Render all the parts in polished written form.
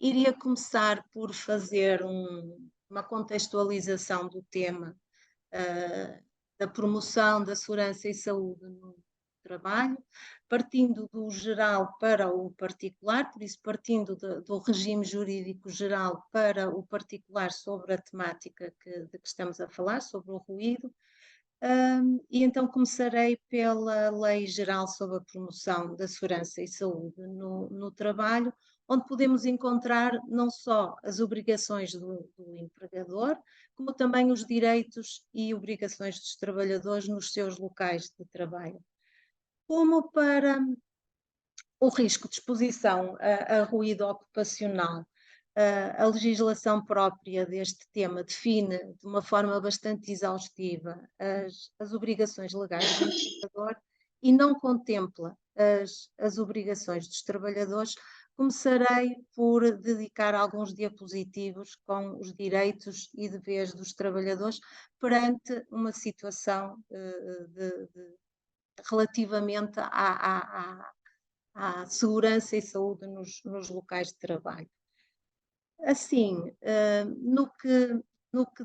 Iria começar por fazer uma contextualização do tema da promoção da segurança e saúde no trabalho, partindo do geral para o particular, por isso partindo do regime jurídico geral para o particular sobre a temática de que estamos a falar, sobre o ruído. E então começarei pela Lei Geral sobre a Promoção da Segurança e Saúde no Trabalho, onde podemos encontrar não só as obrigações do empregador, como também os direitos e obrigações dos trabalhadores nos seus locais de trabalho. Como para o risco de exposição a ruído ocupacional, a legislação própria deste tema define de uma forma bastante exaustiva as obrigações legais do empregador e não contempla as obrigações dos trabalhadores. Começarei por dedicar alguns diapositivos com os direitos e deveres dos trabalhadores perante uma situação relativamente à segurança e saúde nos locais de trabalho. Assim, no que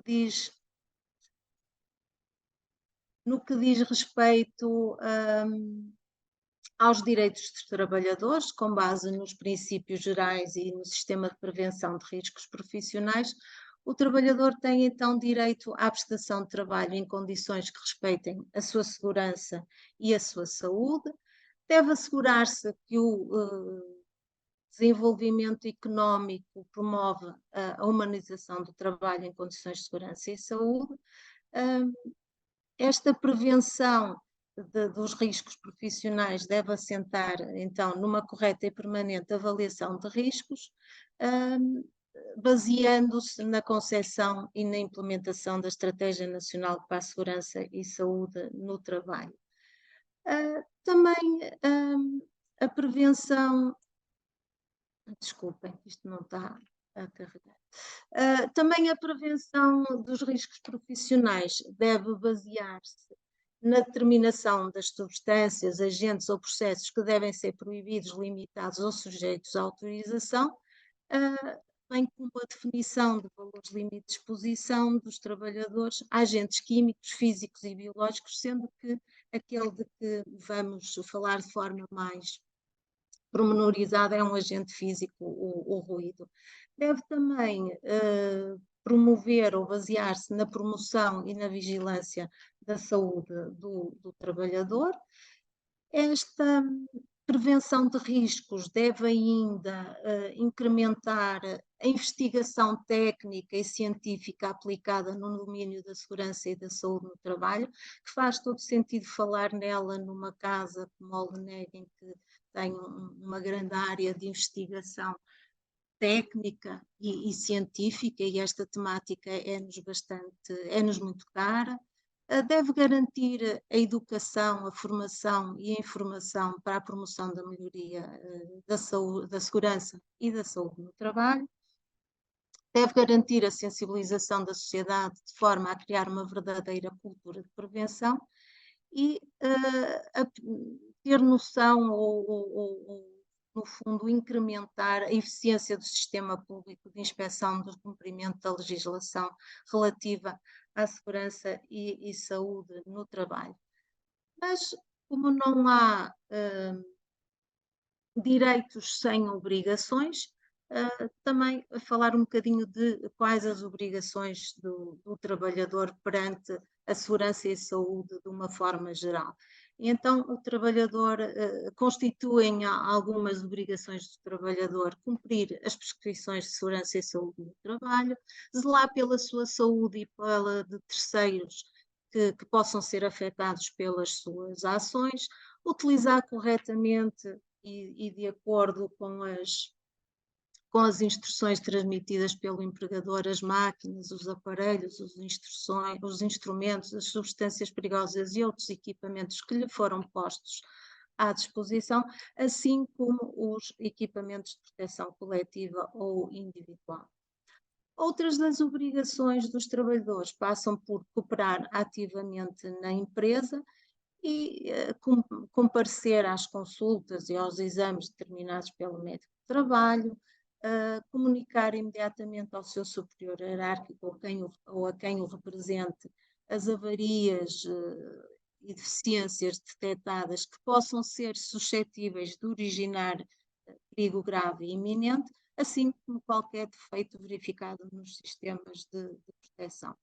diz respeito aos direitos dos trabalhadores, com base nos princípios gerais e no sistema de prevenção de riscos profissionais, o trabalhador tem então direito à prestação de trabalho em condições que respeitem a sua segurança e a sua saúde. Deve assegurar-se que o desenvolvimento económico promove a humanização do trabalho em condições de segurança e saúde. Esta prevenção dos riscos profissionais deve assentar, então, numa correta e permanente avaliação de riscos, baseando-se na concepção e na implementação da Estratégia Nacional para a Segurança e Saúde no Trabalho. Também a prevenção... Desculpem, isto não está a carregar. Também a prevenção dos riscos profissionais deve basear-se na determinação das substâncias, agentes ou processos que devem ser proibidos, limitados ou sujeitos à autorização, bem como a definição de valores limites de exposição dos trabalhadores a agentes químicos, físicos e biológicos, sendo que aquele de que vamos falar de forma mais pormenorizada é um agente físico, o ruído. Deve também promover ou basear-se na promoção e na vigilância da saúde do trabalhador. Esta prevenção de riscos deve ainda incrementar a investigação técnica e científica aplicada no domínio da segurança e da saúde no trabalho, que faz todo sentido falar nela numa casa como a Oldeneggen, que tem uma grande área de investigação técnica e científica, e esta temática é-nos muito cara. Deve garantir a educação, a formação e a informação para a promoção da melhoria da segurança e da saúde no trabalho. Deve garantir a sensibilização da sociedade de forma a criar uma verdadeira cultura de prevenção e ter noção ou, no fundo, incrementar a eficiência do sistema público de inspeção do cumprimento da legislação relativa à segurança e saúde no trabalho. Mas, como não há direitos sem obrigações, também falar um bocadinho de quais as obrigações do trabalhador perante a segurança e a saúde de uma forma geral. E então, o trabalhador, constituem algumas obrigações do trabalhador: cumprir as prescrições de segurança e saúde no trabalho, zelar pela sua saúde e pela de terceiros que possam ser afetados pelas suas ações, utilizar corretamente e de acordo com as instruções transmitidas pelo empregador, as máquinas, os aparelhos, os instrumentos, as substâncias perigosas e outros equipamentos que lhe foram postos à disposição, assim como os equipamentos de proteção coletiva ou individual. Outras das obrigações dos trabalhadores passam por cooperar ativamente na empresa e comparecer às consultas e aos exames determinados pelo médico de trabalho, comunicar imediatamente ao seu superior hierárquico ou a quem o represente as avarias e deficiências detectadas que possam ser suscetíveis de originar perigo grave e iminente, assim como qualquer defeito verificado nos sistemas de proteção.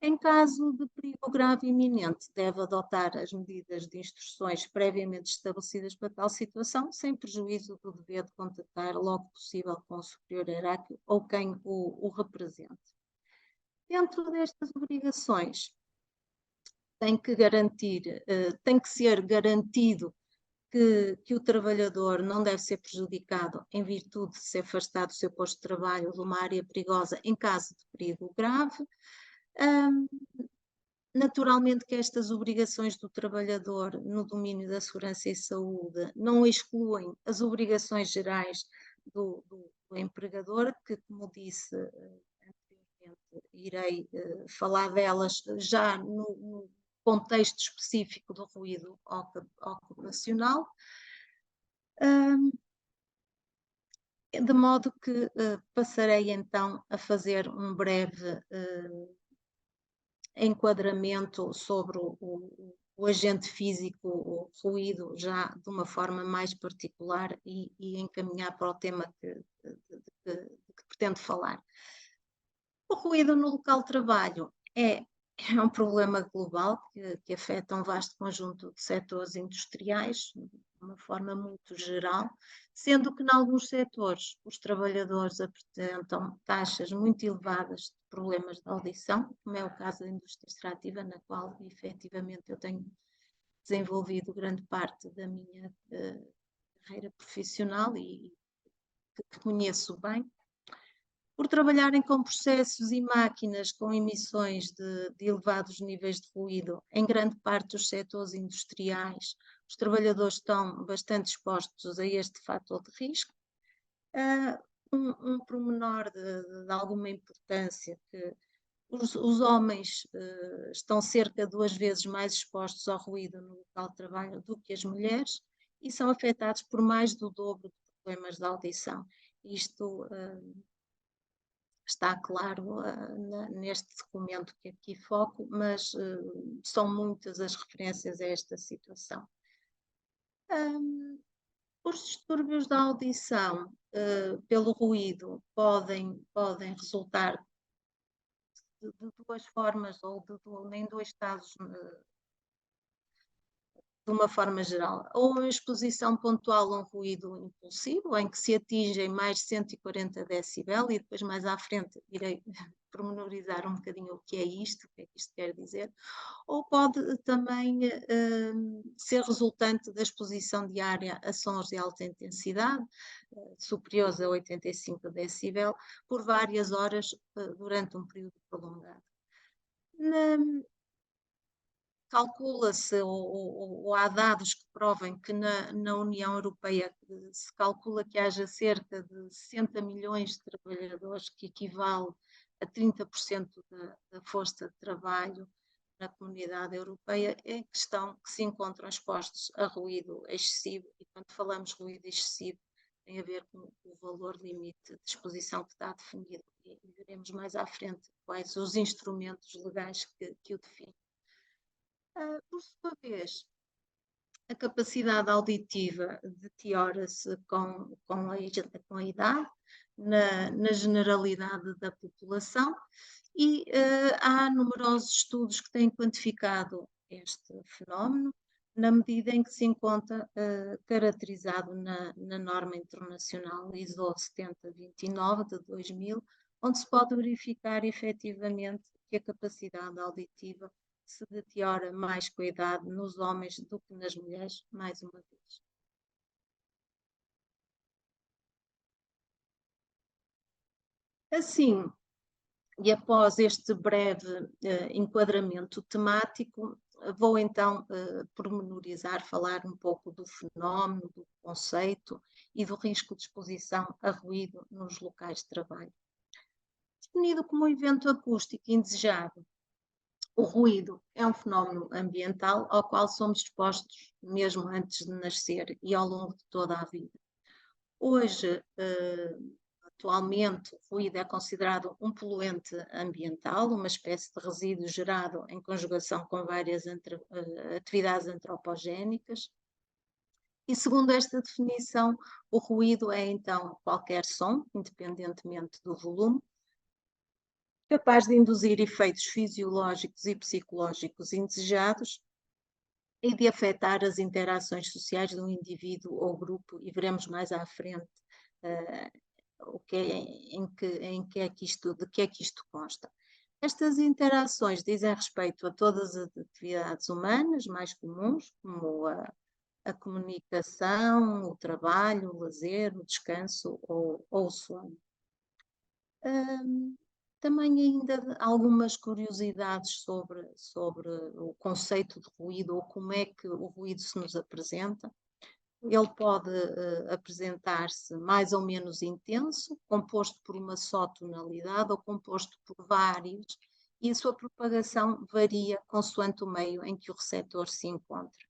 Em caso de perigo grave e iminente, deve adotar as medidas de instruções previamente estabelecidas para tal situação, sem prejuízo do dever de contactar logo possível com o superior hierárquico ou quem o represente. Dentro destas obrigações, tem que ser garantido que o trabalhador não deve ser prejudicado em virtude de se afastar do seu posto de trabalho ou de uma área perigosa em caso de perigo grave. Naturalmente que estas obrigações do trabalhador no domínio da segurança e saúde não excluem as obrigações gerais do empregador, que, como disse anteriormente, irei falar delas já no contexto específico do ruído ocupacional. De modo que passarei então a fazer um breve enquadramento sobre o agente físico, o ruído, já de uma forma mais particular e encaminhar para o tema de que pretendo falar. O ruído no local de trabalho é um problema global que afeta um vasto conjunto de setores industriais, de uma forma muito geral, sendo que, em alguns setores, os trabalhadores apresentam taxas muito elevadas de problemas de audição, como é o caso da indústria extrativa, na qual, efetivamente, eu tenho desenvolvido grande parte da minha carreira profissional e que conheço bem. Por trabalharem com processos e máquinas com emissões de elevados níveis de ruído, em grande parte dos setores industriais, os trabalhadores estão bastante expostos a este fator de risco. Um pormenor de alguma importância, que os homens estão cerca de 2 vezes mais expostos ao ruído no local de trabalho do que as mulheres e são afetados por mais do dobro de problemas de audição. Isto está claro neste documento que aqui foco, mas são muitas as referências a esta situação. Os distúrbios da audição pelo ruído podem resultar de 2 formas ou em 2 estados de uma forma geral, ou uma exposição pontual a um ruído impulsivo, em que se atingem mais de 140 decibel, e depois mais à frente irei pormenorizar um bocadinho o que é isto, o que é que isto quer dizer, ou pode também ser resultante da exposição diária a sons de alta intensidade, superiores a 85 decibel, por várias horas durante um período prolongado. Calcula-se, ou há dados que provem que na União Europeia se calcula que haja cerca de 60 milhões de trabalhadores, que equivale a 30% da força de trabalho na comunidade europeia, que se encontram expostos a ruído excessivo, e quando falamos de ruído excessivo tem a ver com o valor limite de exposição que está definido, e veremos mais à frente quais os instrumentos legais que o definem. Por sua vez, a capacidade auditiva deteriora-se com a idade, na generalidade da população, e há numerosos estudos que têm quantificado este fenómeno, na medida em que se encontra caracterizado na norma internacional ISO 7029 de 2000, onde se pode verificar efetivamente que a capacidade auditiva se deteriora mais com a idade nos homens do que nas mulheres, mais uma vez. Assim, e após este breve enquadramento temático, vou então pormenorizar, falar um pouco do fenómeno, do conceito e do risco de exposição a ruído nos locais de trabalho. Definido como um evento acústico indesejado, o ruído é um fenómeno ambiental ao qual somos expostos mesmo antes de nascer e ao longo de toda a vida. Hoje, Atualmente, o ruído é considerado um poluente ambiental, uma espécie de resíduo gerado em conjugação com várias atividades antropogénicas. E segundo esta definição, o ruído é então qualquer som, independentemente do volume, capaz de induzir efeitos fisiológicos e psicológicos indesejados e de afetar as interações sociais de um indivíduo ou grupo, e veremos mais à frente o que é, de que é que isto consta. Estas interações dizem respeito a todas as atividades humanas mais comuns, como a comunicação, o trabalho, o lazer, o descanso ou o sono. Também ainda algumas curiosidades sobre o conceito de ruído ou como é que o ruído se nos apresenta. Ele pode apresentar-se mais ou menos intenso, composto por uma só tonalidade ou composto por vários, e a sua propagação varia consoante o meio em que o receptor se encontra.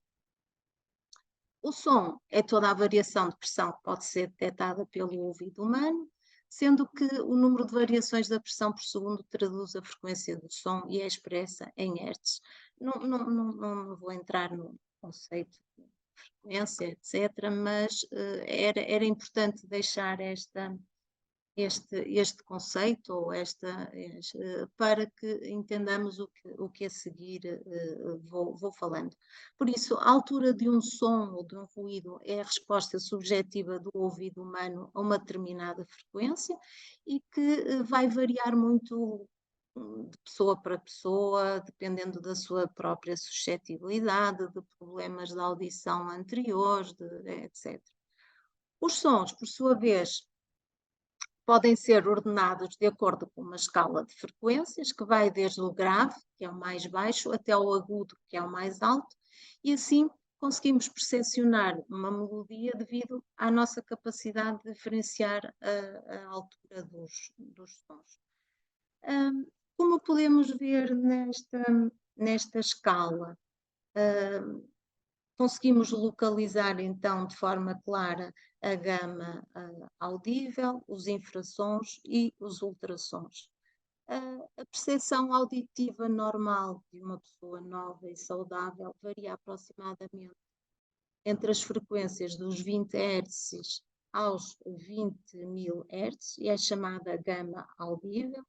O som é toda a variação de pressão que pode ser detectada pelo ouvido humano, sendo que o número de variações da pressão por segundo traduz a frequência do som e é expressa em hertz. Não vou entrar no conceito de frequência, etc., mas era importante deixar este conceito ou para que entendamos o que a seguir vou falando. Por isso, a altura de um som ou de um ruído é a resposta subjetiva do ouvido humano a uma determinada frequência e que vai variar muito de pessoa para pessoa, dependendo da sua própria suscetibilidade, de problemas de audição anteriores, etc. Os sons, por sua vez, podem ser ordenados de acordo com uma escala de frequências, que vai desde o grave, que é o mais baixo, até o agudo, que é o mais alto, e assim conseguimos percepcionar uma melodia devido à nossa capacidade de diferenciar a altura dos sons. Como podemos ver nesta escala, conseguimos localizar então de forma clara a gama audível, os infrassons e os ultrassons. A percepção auditiva normal de uma pessoa nova e saudável varia aproximadamente entre as frequências dos 20 Hz aos 20.000 Hz e é chamada gama audível.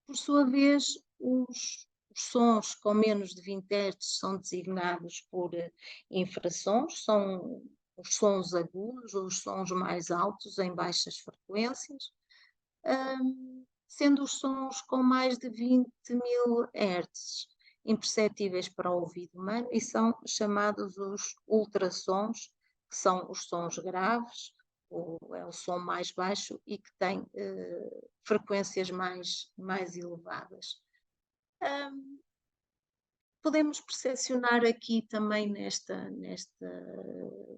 Por sua vez, os sons com menos de 20 Hz são designados por infrassons, são os sons agudos, os sons mais altos em baixas frequências, sendo os sons com mais de 20.000 Hz imperceptíveis para o ouvido humano e são chamados os ultrassons, que são os sons graves, é o som mais baixo e que tem frequências mais elevadas. Podemos percepcionar aqui também neste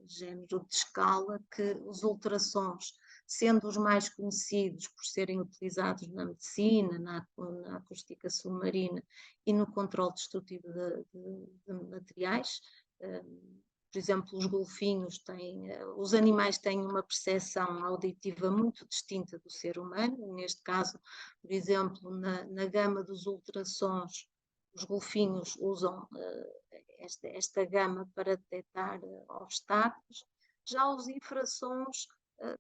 género de escala que os ultrassons, sendo os mais conhecidos por serem utilizados na medicina, na acústica submarina e no controle destrutivo de materiais, por exemplo, os golfinhos os animais têm uma percepção auditiva muito distinta do ser humano. Neste caso, por exemplo, na gama dos ultrassons, os golfinhos usam esta gama para detectar obstáculos. Já os infrassons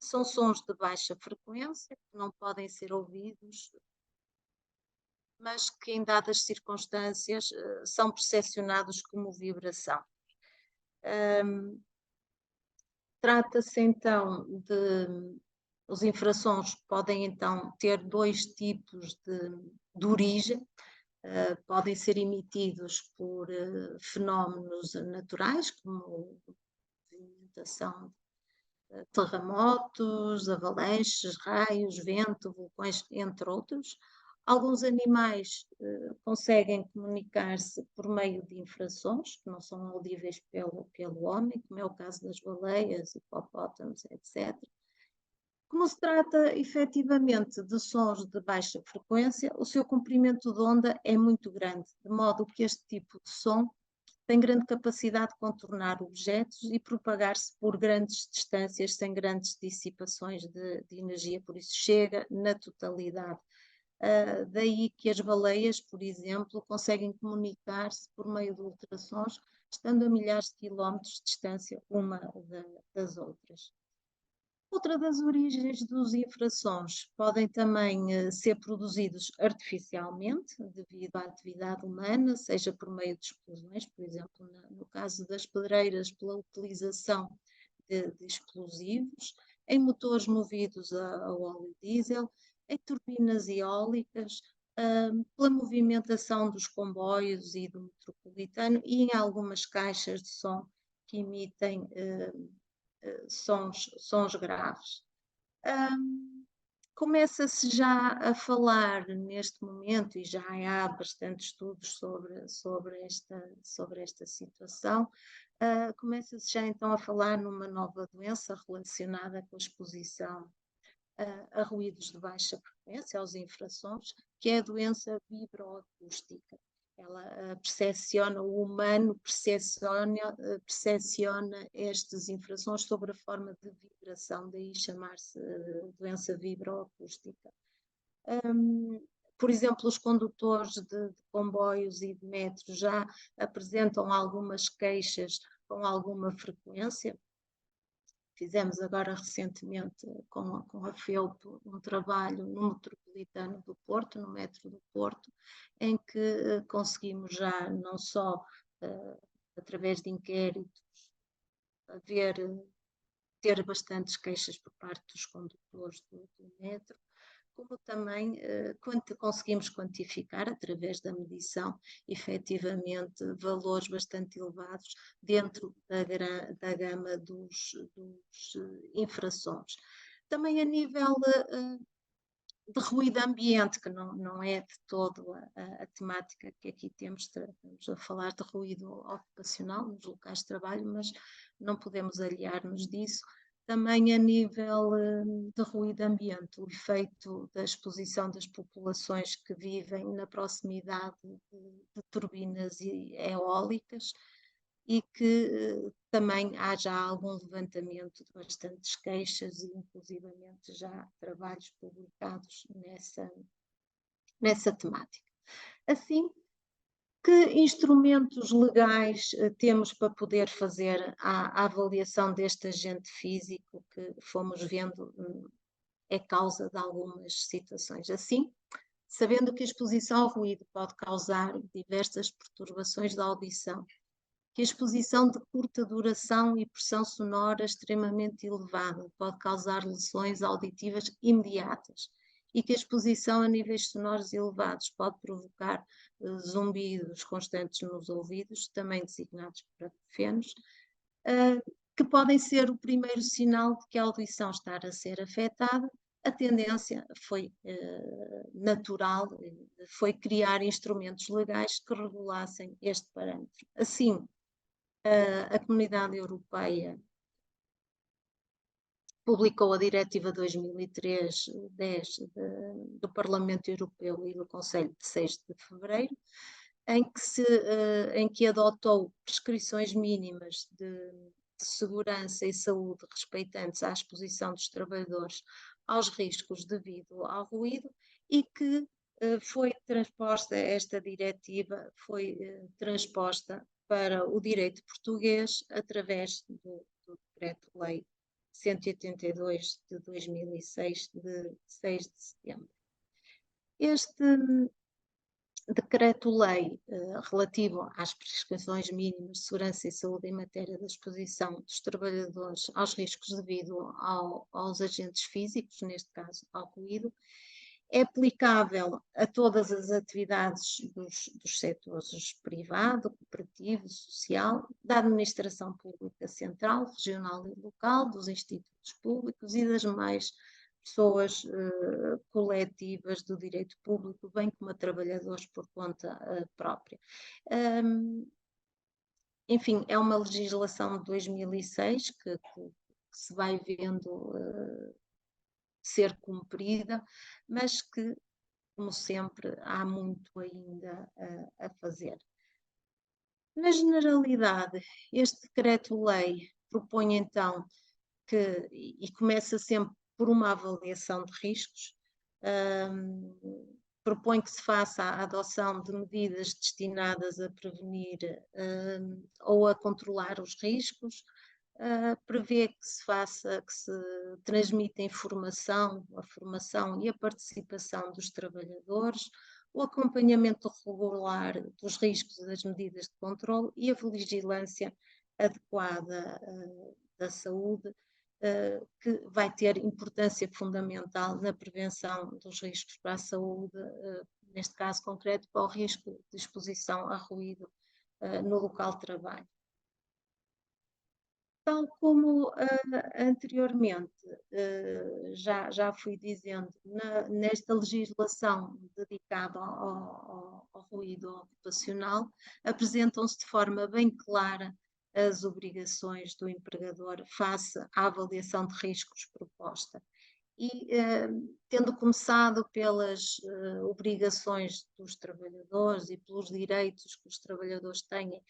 são sons de baixa frequência, que não podem ser ouvidos, mas que em dadas circunstâncias são percepcionados como vibração. Trata-se então os infrassons podem então ter dois tipos de origem, podem ser emitidos por fenómenos naturais, como movimentação, terremotos, avalanches, raios, vento, vulcões, entre outros. Alguns animais conseguem comunicar-se por meio de infrassons, que não são audíveis pelo homem, como é o caso das baleias, hipopótamos, etc. Como se trata efetivamente de sons de baixa frequência, o seu comprimento de onda é muito grande, de modo que este tipo de som tem grande capacidade de contornar objetos e propagar-se por grandes distâncias sem grandes dissipações de energia, por isso chega na totalidade. Daí que as baleias, por exemplo, conseguem comunicar-se por meio de ultrassons, estando a milhares de quilómetros de distância uma das outras. Outra das origens dos infrassons podem também ser produzidos artificialmente, devido à atividade humana, seja por meio de explosões, por exemplo, no caso das pedreiras, pela utilização de explosivos, em motores movidos a óleo diesel, em turbinas eólicas, pela movimentação dos comboios e do metropolitano e em algumas caixas de som que emitem sons graves. Começa-se já a falar neste momento, e já há bastante estudos sobre esta situação, começa-se já então a falar numa nova doença relacionada com a exposição a ruídos de baixa frequência, aos infrassons, que é a doença vibroacústica. Ela percepciona, o humano percepciona estes infrassons sobre a forma de vibração, daí chamar-se doença vibroacústica. Por exemplo, os condutores de comboios e de metro já apresentam algumas queixas com alguma frequência. Fizemos agora recentemente com a FEUP um trabalho no metropolitano do Porto, no metro do Porto, em que conseguimos já não só através de inquéritos ter bastantes queixas por parte dos condutores do metro, como também conseguimos quantificar, através da medição, efetivamente, valores bastante elevados dentro da gama dos infrassons. Também a nível de ruído ambiente, que não é de todo a temática que aqui temos, estamos a falar de ruído ocupacional nos locais de trabalho, mas não podemos aliar-nos disso. Também a nível de ruído ambiente, o efeito da exposição das populações que vivem na proximidade de turbinas eólicas, e que também há já algum levantamento de bastantes queixas e inclusivamente já trabalhos publicados nessa temática. Assim, que instrumentos legais temos para poder fazer a avaliação deste agente físico que fomos vendo é causa de algumas situações? Assim, sabendo que a exposição ao ruído pode causar diversas perturbações da audição, que a exposição de curta duração e pressão sonora extremamente elevada pode causar lesões auditivas imediatas, e que a exposição a níveis sonoros elevados pode provocar zumbidos constantes nos ouvidos, também designados grafenos, que podem ser o primeiro sinal de que a audição está a ser afetada. A tendência foi natural, foi criar instrumentos legais que regulassem este parâmetro. Assim, a Comunidade Europeia publicou a Diretiva 2003/10 do Parlamento Europeu e do Conselho de 6 de fevereiro, em que adotou prescrições mínimas de segurança e saúde respeitantes à exposição dos trabalhadores aos riscos devido ao ruído, e que foi transposta, esta diretiva foi transposta para o direito português através do Decreto-Lei 182 de 2006, de 6 de setembro. Este Decreto-Lei relativo às prescrições mínimas de segurança e saúde em matéria da exposição dos trabalhadores aos riscos devido aos agentes físicos, neste caso ao ruído, é aplicável a todas as atividades dos setores privado, cooperativo, social, da administração pública central, regional e local, dos institutos públicos e das demais pessoas coletivas do direito público, bem como a trabalhadores por conta própria. Enfim, é uma legislação de 2006 que se vai vendo ser cumprida, mas que, como sempre, há muito ainda a fazer. Na generalidade, este decreto-lei propõe então e começa sempre por uma avaliação de riscos, propõe que se faça a adoção de medidas destinadas a prevenir ou a controlar os riscos, prevê que se transmita informação, a formação e a participação dos trabalhadores, o acompanhamento regular dos riscos e das medidas de controle e a vigilância adequada da saúde, que vai ter importância fundamental na prevenção dos riscos para a saúde, neste caso concreto, para o risco de exposição a ruído no local de trabalho. Tal como anteriormente já fui dizendo, nesta legislação dedicada ao ruído ocupacional, apresentam-se de forma bem clara as obrigações do empregador face à avaliação de riscos proposta. E tendo começado pelas obrigações dos trabalhadores e pelos direitos que os trabalhadores têm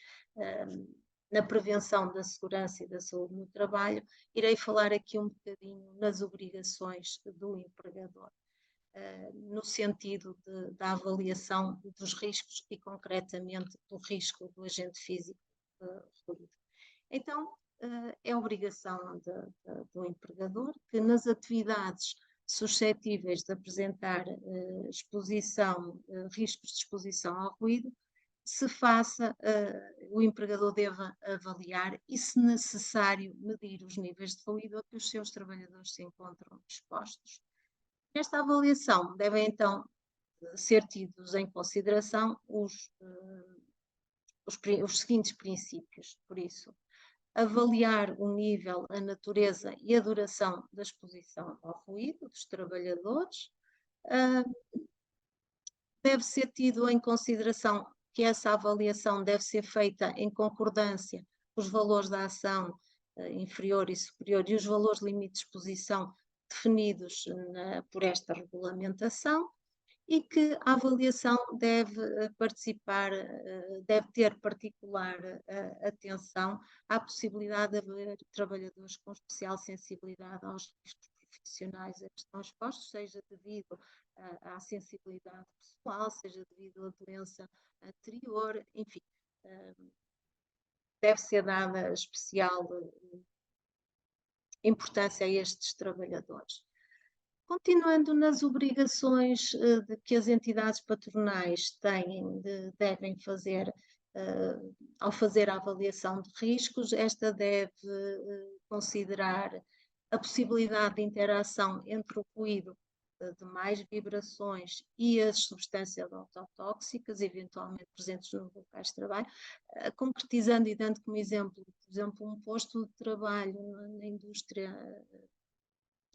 na prevenção da segurança e da saúde no trabalho, irei falar aqui um bocadinho nas obrigações do empregador, no sentido da avaliação dos riscos e concretamente do risco do agente físico ruído. Então, é obrigação do empregador que nas atividades suscetíveis de apresentar riscos de exposição ao ruído, se faça, o empregador deva avaliar e, se necessário, medir os níveis de ruído a que os seus trabalhadores se encontram expostos. Nesta avaliação devem então ser tidos em consideração os seguintes princípios, por isso, avaliar o nível, a natureza e a duração da exposição ao ruído dos trabalhadores, deve ser tido em consideração que essa avaliação deve ser feita em concordância com os valores da ação inferior e superior e os valores limite de exposição definidos por esta regulamentação, e que a avaliação deve deve ter particular atenção à possibilidade de haver trabalhadores com especial sensibilidade aos riscos profissionais a que estão expostos, seja devido à sensibilidade pessoal, seja devido à doença anterior, enfim, deve ser dada especial importância a estes trabalhadores. Continuando nas obrigações de que as entidades patronais devem fazer ao fazer a avaliação de riscos, esta deve considerar a possibilidade de interação entre o ruído de mais vibrações e as substâncias autotóxicas, eventualmente presentes nos locais de trabalho, concretizando e dando como exemplo, por exemplo, um posto de trabalho na indústria,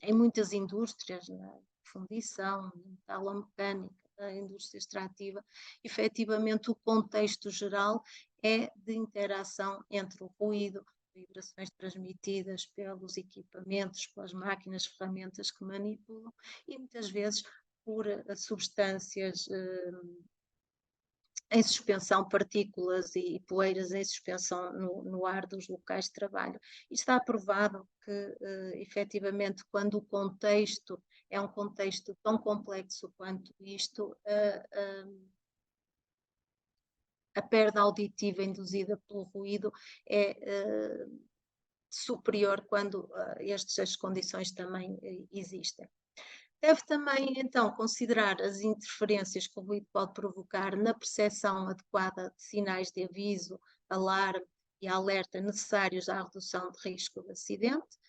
em muitas indústrias, na fundição, na metalomecânica, na indústria extrativa, efetivamente o contexto geral é de interação entre o ruído, vibrações transmitidas pelos equipamentos, pelas máquinas, ferramentas que manipulam e muitas vezes por substâncias em suspensão, partículas e poeiras em suspensão no ar dos locais de trabalho. E está provado que, efetivamente, quando o contexto é um contexto tão complexo quanto isto, a perda auditiva induzida pelo ruído é superior quando estas condições também existem. Deve também, então, considerar as interferências que o ruído pode provocar na percepção adequada de sinais de aviso, alarme e alerta necessários à redução de risco de acidente.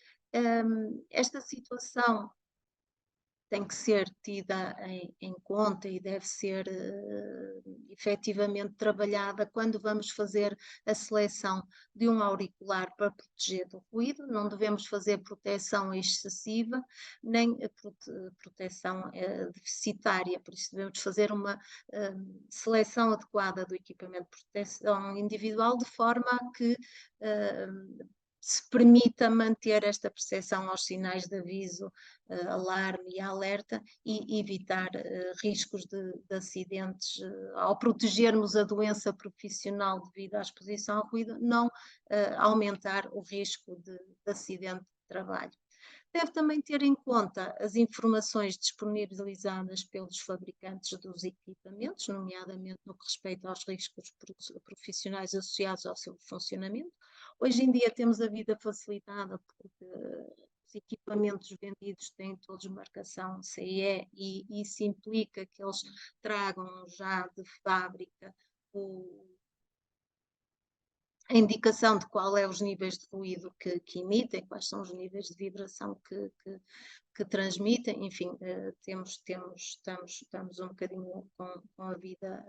Esta situação tem que ser tida em conta e deve ser efetivamente trabalhada quando vamos fazer a seleção de um auricular para proteger do ruído. Não devemos fazer proteção excessiva, nem proteção deficitária, por isso devemos fazer uma seleção adequada do equipamento de proteção individual, de forma a que se permita manter esta percepção aos sinais de aviso, alarme e alerta e evitar riscos de acidentes, ao protegermos a doença profissional devido à exposição ao ruído, não aumentar o risco de acidente de trabalho. Deve também ter em conta as informações disponibilizadas pelos fabricantes dos equipamentos, nomeadamente no que respeita aos riscos profissionais associados ao seu funcionamento. Hoje em dia temos a vida facilitada porque os equipamentos vendidos têm todos marcação CE e isso implica que eles tragam já de fábrica a indicação de qual é os níveis de ruído que emitem, quais são os níveis de vibração que transmitem, enfim, estamos um bocadinho com a vida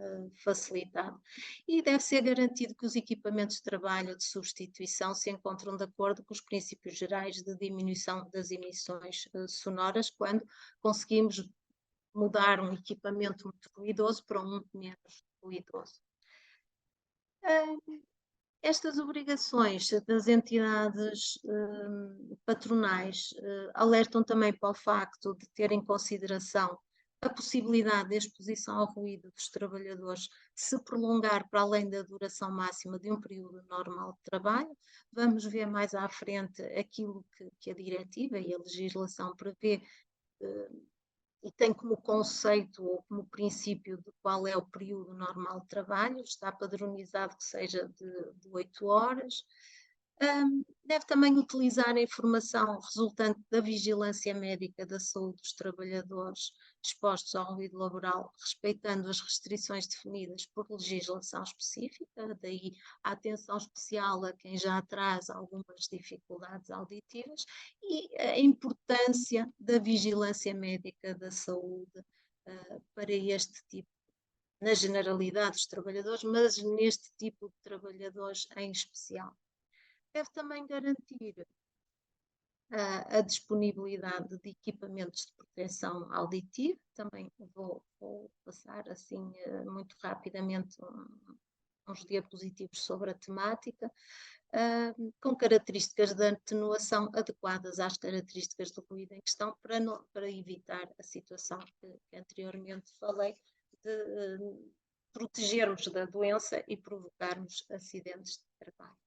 facilitada. E deve ser garantido que os equipamentos de trabalho de substituição se encontram de acordo com os princípios gerais de diminuição das emissões sonoras, quando conseguimos mudar um equipamento muito ruidoso para um menos ruidoso. Estas obrigações das entidades patronais alertam também para o facto de ter em consideração a possibilidade de exposição ao ruído dos trabalhadores se prolongar para além da duração máxima de um período normal de trabalho. Vamos ver mais à frente aquilo que a diretiva e a legislação prevê e tem como conceito ou como princípio de qual é o período normal de trabalho, está padronizado que seja de 8 horas. Deve também utilizar a informação resultante da vigilância médica da saúde dos trabalhadores expostos ao ruído laboral, respeitando as restrições definidas por legislação específica, daí a atenção especial a quem já traz algumas dificuldades auditivas e a importância da vigilância médica da saúde para este tipo, na generalidade dos trabalhadores, mas neste tipo de trabalhadores em especial. Deve também garantir a disponibilidade de equipamentos de proteção auditiva. Também vou passar assim muito rapidamente uns diapositivos sobre a temática, com características de atenuação adequadas às características do ruído em questão, para evitar a situação que anteriormente falei, de protegermos da doença e provocarmos acidentes de trabalho.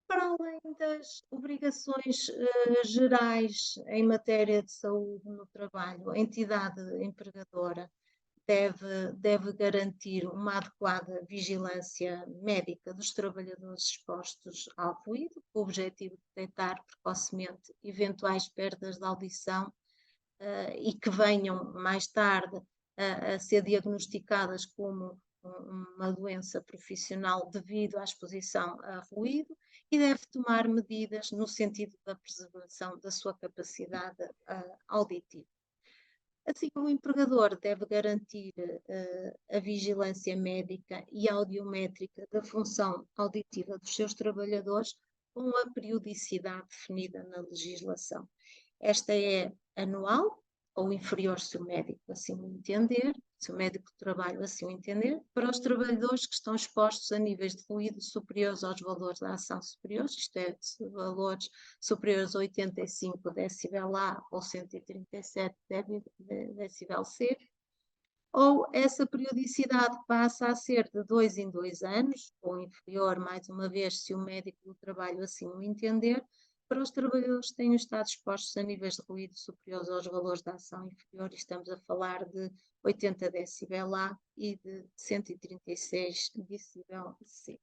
Para além das obrigações gerais em matéria de saúde no trabalho, a entidade empregadora deve garantir uma adequada vigilância médica dos trabalhadores expostos ao ruído, com o objetivo de detectar precocemente eventuais perdas de audição e que venham mais tarde a ser diagnosticadas como uma doença profissional devido à exposição a ruído, e deve tomar medidas no sentido da preservação da sua capacidade auditiva. Assim, o empregador deve garantir a vigilância médica e audiométrica da função auditiva dos seus trabalhadores com a periodicidade definida na legislação. Esta é anual ou inferior, se o médico assim o entender, se o médico de trabalho assim o entender, para os trabalhadores que estão expostos a níveis de ruído superiores aos valores da ação superiores, isto é, valores superiores a 85 decibel-A ou 137 decibel-C, ou essa periodicidade passa a ser de 2 em 2 anos, ou inferior, mais uma vez, se o médico do trabalho assim o entender, para os trabalhadores que tenham estado expostos a níveis de ruído superiores aos valores da ação inferior, e estamos a falar de 80 decibel-A e de 136 decibel-C.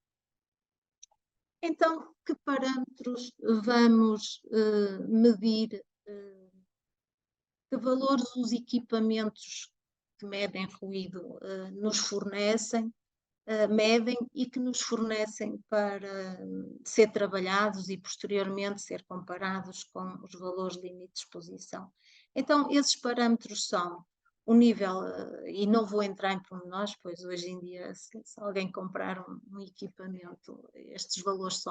Então, que parâmetros vamos medir, que valores os equipamentos que medem ruído nos fornecem, medem e que nos fornecem para ser trabalhados e posteriormente ser comparados com os valores limite de exposição. Então, esses parâmetros são o nível, e não vou entrar em pormenores, pois hoje em dia, se alguém comprar um equipamento, estes valores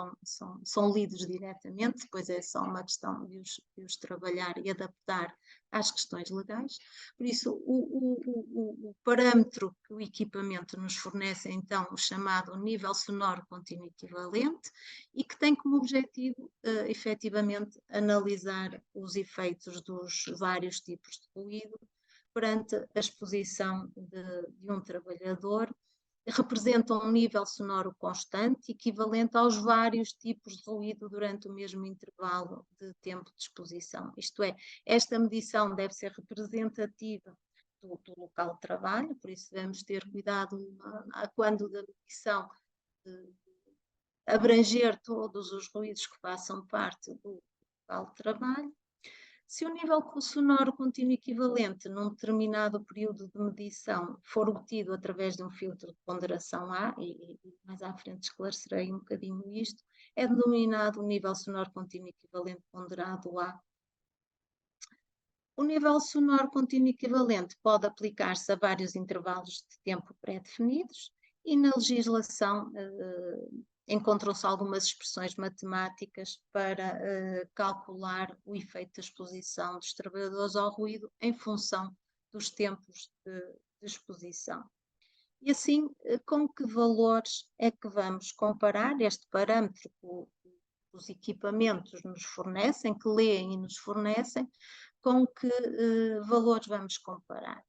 são lidos diretamente, depois é só uma questão de os trabalhar e adaptar às questões legais. Por isso, o parâmetro que o equipamento nos fornece é então o chamado nível sonoro contínuo equivalente e que tem como objetivo, efetivamente, analisar os efeitos dos vários tipos de ruído perante a exposição de um trabalhador, representam um nível sonoro constante, equivalente aos vários tipos de ruído durante o mesmo intervalo de tempo de exposição. Isto é, esta medição deve ser representativa do local de trabalho, por isso devemos ter cuidado a quando da medição de abranger todos os ruídos que façam parte do local de trabalho. Se o nível sonoro contínuo equivalente num determinado período de medição for obtido através de um filtro de ponderação A, e mais à frente esclarecerei um bocadinho isto, é denominado o nível sonoro contínuo equivalente ponderado A. O nível sonoro contínuo equivalente pode aplicar-se a vários intervalos de tempo pré-definidos e na legislação encontram-se algumas expressões matemáticas para calcular o efeito da exposição dos trabalhadores ao ruído em função dos tempos de exposição. E assim, com que valores é que vamos comparar este parâmetro que os equipamentos nos fornecem, que leem e nos fornecem, com que valores vamos comparar?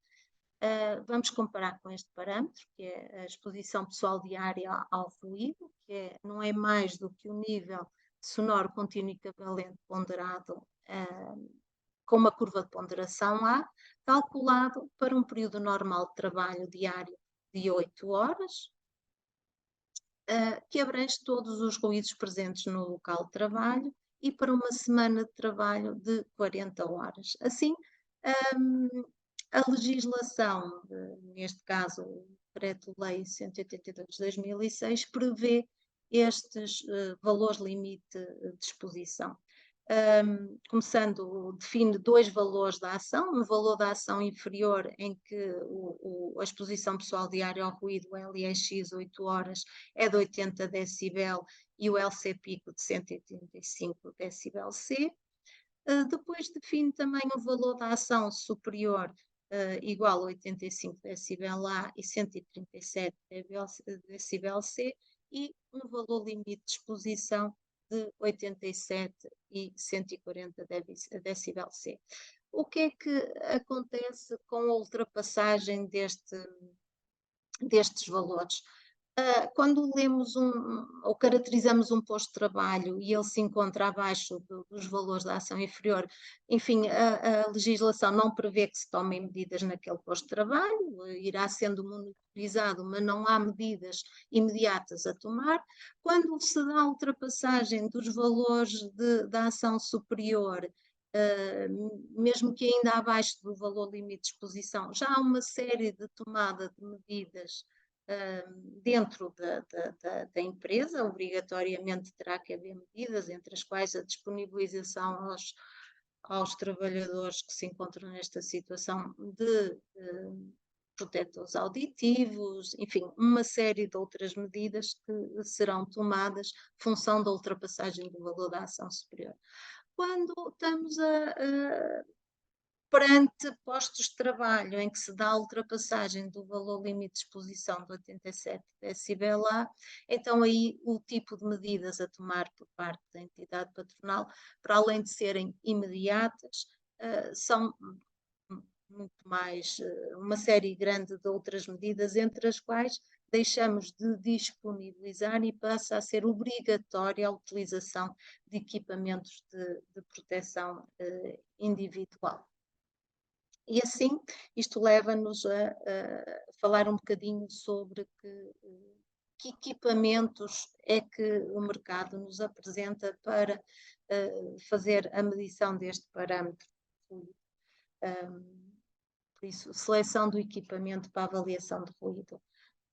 Vamos comparar com este parâmetro, que é a exposição pessoal diária ao ruído, que não é mais do que o nível sonoro contínuo equivalente ponderado com uma curva de ponderação A, calculado para um período normal de trabalho diário de 8 horas, que abrange todos os ruídos presentes no local de trabalho e para uma semana de trabalho de 40 horas. Assim, a legislação, neste caso o Decreto-Lei 182 de 2006, prevê estes valores limite de exposição. Define dois valores da ação, um valor da ação inferior em que a exposição pessoal diária ao ruído, o LEX 8 horas, é de 80 decibel e o LC pico de 135 decibel C. Depois define também o valor da ação superior igual a 85 decibel A e 137 decibel C e um valor limite de exposição de 87 e 140 decibel C. O que é que acontece com a ultrapassagem destes valores? Quando lemos ou caracterizamos um posto de trabalho e ele se encontra abaixo dos valores da ação inferior, enfim, a legislação não prevê que se tomem medidas naquele posto de trabalho, irá sendo monitorizado, mas não há medidas imediatas a tomar. Quando se dá a ultrapassagem dos valores da ação superior, mesmo que ainda abaixo do valor limite de exposição, já há uma série de tomada de medidas dentro da empresa, obrigatoriamente terá que haver medidas, entre as quais a disponibilização aos trabalhadores que se encontram nesta situação de protetores auditivos, enfim, uma série de outras medidas que serão tomadas em função da ultrapassagem do valor da ação superior. Quando estamos perante postos de trabalho em que se dá a ultrapassagem do valor limite de exposição de 87 decibel A, então aí o tipo de medidas a tomar por parte da entidade patronal, para além de serem imediatas, são muito mais, uma série grande de outras medidas, entre as quais deixamos de disponibilizar e passa a ser obrigatória a utilização de equipamentos de proteção individual. E assim, isto leva-nos a falar um bocadinho sobre que equipamentos é que o mercado nos apresenta para fazer a medição deste parâmetro. Por isso, seleção do equipamento para avaliação de ruído.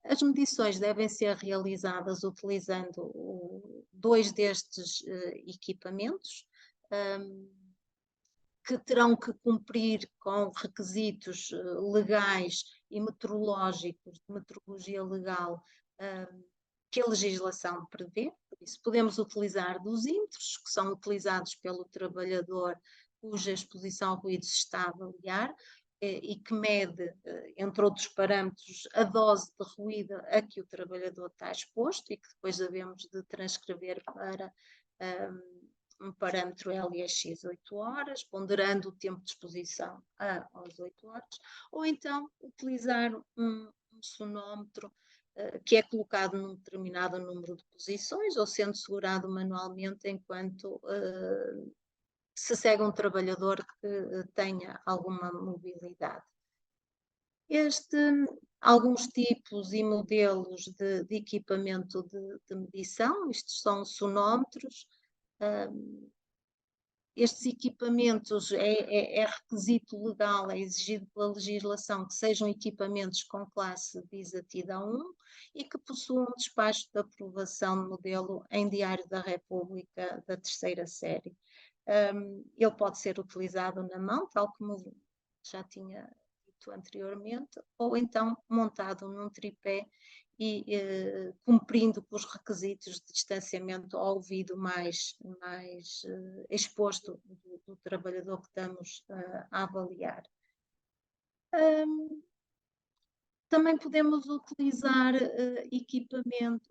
As medições devem ser realizadas utilizando dois destes equipamentos. que terão que cumprir com requisitos legais e meteorológicos, de meteorologia legal, que a legislação prevê. Por isso, podemos utilizar dosímetros, que são utilizados pelo trabalhador cuja exposição ao ruído se está a avaliar, e que mede, entre outros parâmetros, a dose de ruído a que o trabalhador está exposto e que depois devemos de transcrever para um parâmetro LEX 8 horas, ponderando o tempo de exposição às 8 horas, ou então utilizar um sonómetro que é colocado num determinado número de posições ou sendo segurado manualmente enquanto se segue um trabalhador que tenha alguma mobilidade. Alguns tipos e modelos de equipamento de medição, estes são sonómetros. Estes equipamentos é requisito legal, é exigido pela legislação que sejam equipamentos com classe de exatidão 1 e que possuam despacho de aprovação de modelo em Diário da República da terceira série. Ele pode ser utilizado na mão, tal como já tinha dito anteriormente, ou então montado num tripé e cumprindo com os requisitos de distanciamento ao ouvido mais exposto do trabalhador que estamos a avaliar. Também podemos utilizar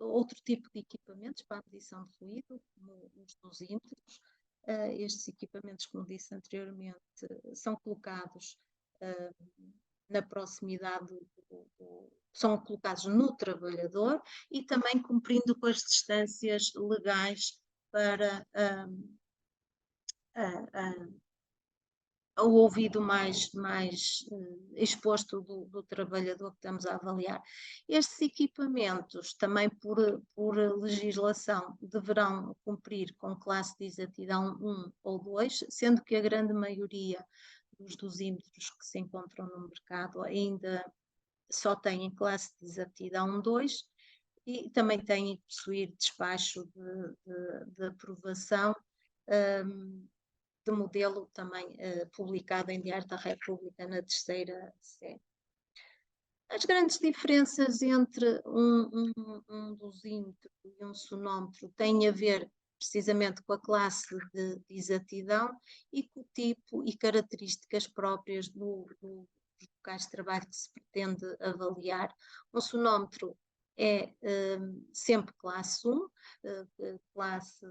outro tipo de equipamentos para a medição de ruído, como os dosímetros. Estes equipamentos, como disse anteriormente, são colocados na proximidade, são colocados no trabalhador e também cumprindo com as distâncias legais para o ouvido mais exposto do trabalhador que estamos a avaliar. Estes equipamentos, também por legislação, deverão cumprir com classe de exatidão 1 ou 2, sendo que a grande maioria dos dosímetros que se encontram no mercado ainda só têm classe de exatidão 2 e também têm que possuir despacho de aprovação de modelo também publicado em Diário da República na terceira série. As grandes diferenças entre um dosímetro e um sonómetro têm a ver precisamente com a classe de exatidão e com o tipo e características próprias dos locais de trabalho que se pretende avaliar. Um sonómetro é sempre classe 1, classe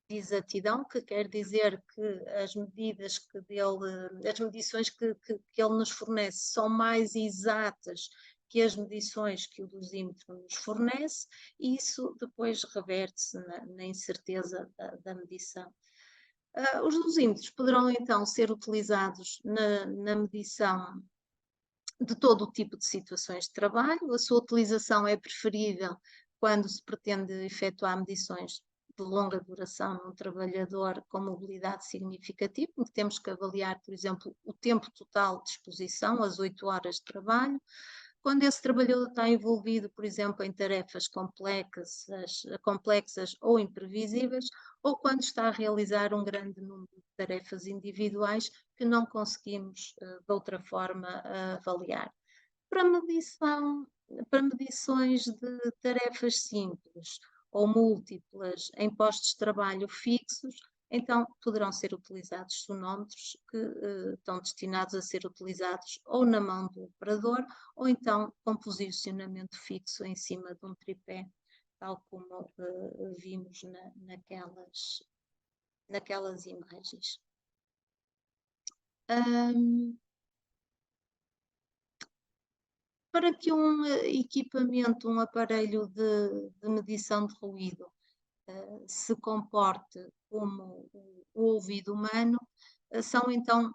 de exatidão, que quer dizer que as medidas as medições que ele nos fornece são mais exatas que as medições que o dosímetro nos fornece, e isso depois reverte-se na incerteza da medição. Os dosímetros poderão então ser utilizados na medição de todo o tipo de situações de trabalho. A sua utilização é preferível quando se pretende efetuar medições de longa duração num trabalhador com mobilidade significativa, em que temos que avaliar, por exemplo, o tempo total de exposição, as 8 horas de trabalho. Quando esse trabalhador está envolvido, por exemplo, em tarefas complexas ou imprevisíveis, ou quando está a realizar um grande número de tarefas individuais que não conseguimos, de outra forma, avaliar. Para medições de tarefas simples ou múltiplas em postos de trabalho fixos, então poderão ser utilizados sonómetros que estão destinados a ser utilizados ou na mão do operador ou então com posicionamento fixo em cima de um tripé, tal como vimos naquelas imagens. Para que um equipamento, um aparelho de medição de ruído se comporte como o ouvido humano, são então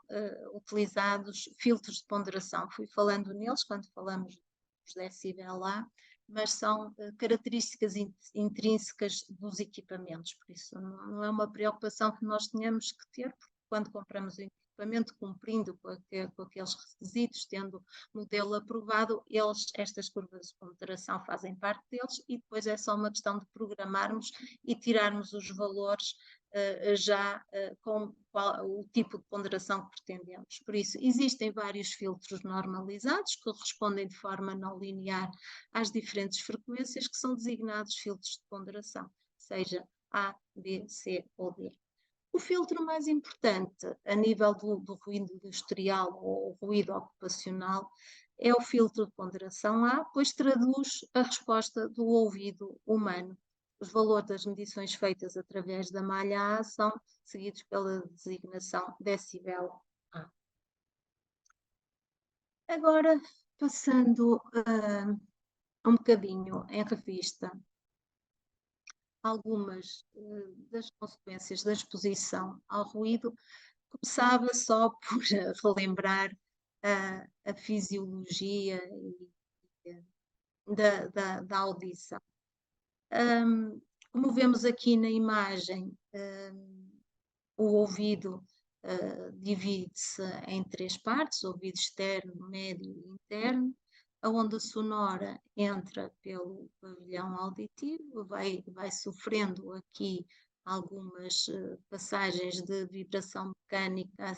utilizados filtros de ponderação. Fui falando neles quando falamos dos decibel-A, mas são características intrínsecas dos equipamentos, por isso não é uma preocupação que nós tenhamos que ter, porque quando compramos um equipamento cumprindo com aqueles requisitos, tendo modelo aprovado, estas curvas de ponderação fazem parte deles e depois é só uma questão de programarmos e tirarmos os valores já com o tipo de ponderação que pretendemos. Por isso, existem vários filtros normalizados que respondem de forma não linear às diferentes frequências, que são designados filtros de ponderação, seja A, B, C ou D. O filtro mais importante a nível do ruído industrial ou ruído ocupacional é o filtro de ponderação A, pois traduz a resposta do ouvido humano. Os valores das medições feitas através da malha A são seguidos pela designação decibel A. Agora, passando um bocadinho em revista algumas das consequências da exposição ao ruído, começava só por relembrar a fisiologia da audição. Como vemos aqui na imagem, o ouvido divide-se em 3 partes: ouvido externo, médio e interno. A onda sonora entra pelo pavilhão auditivo, vai sofrendo aqui algumas passagens de vibração mecânica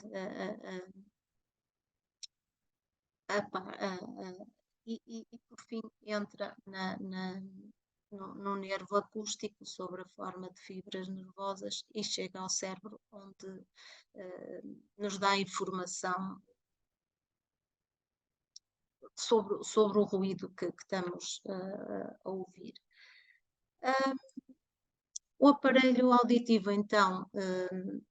e por fim entra no nervo acústico sob a forma de fibras nervosas e chega ao cérebro, onde nos dá informação sobre o ruído que estamos a ouvir. O aparelho auditivo, então,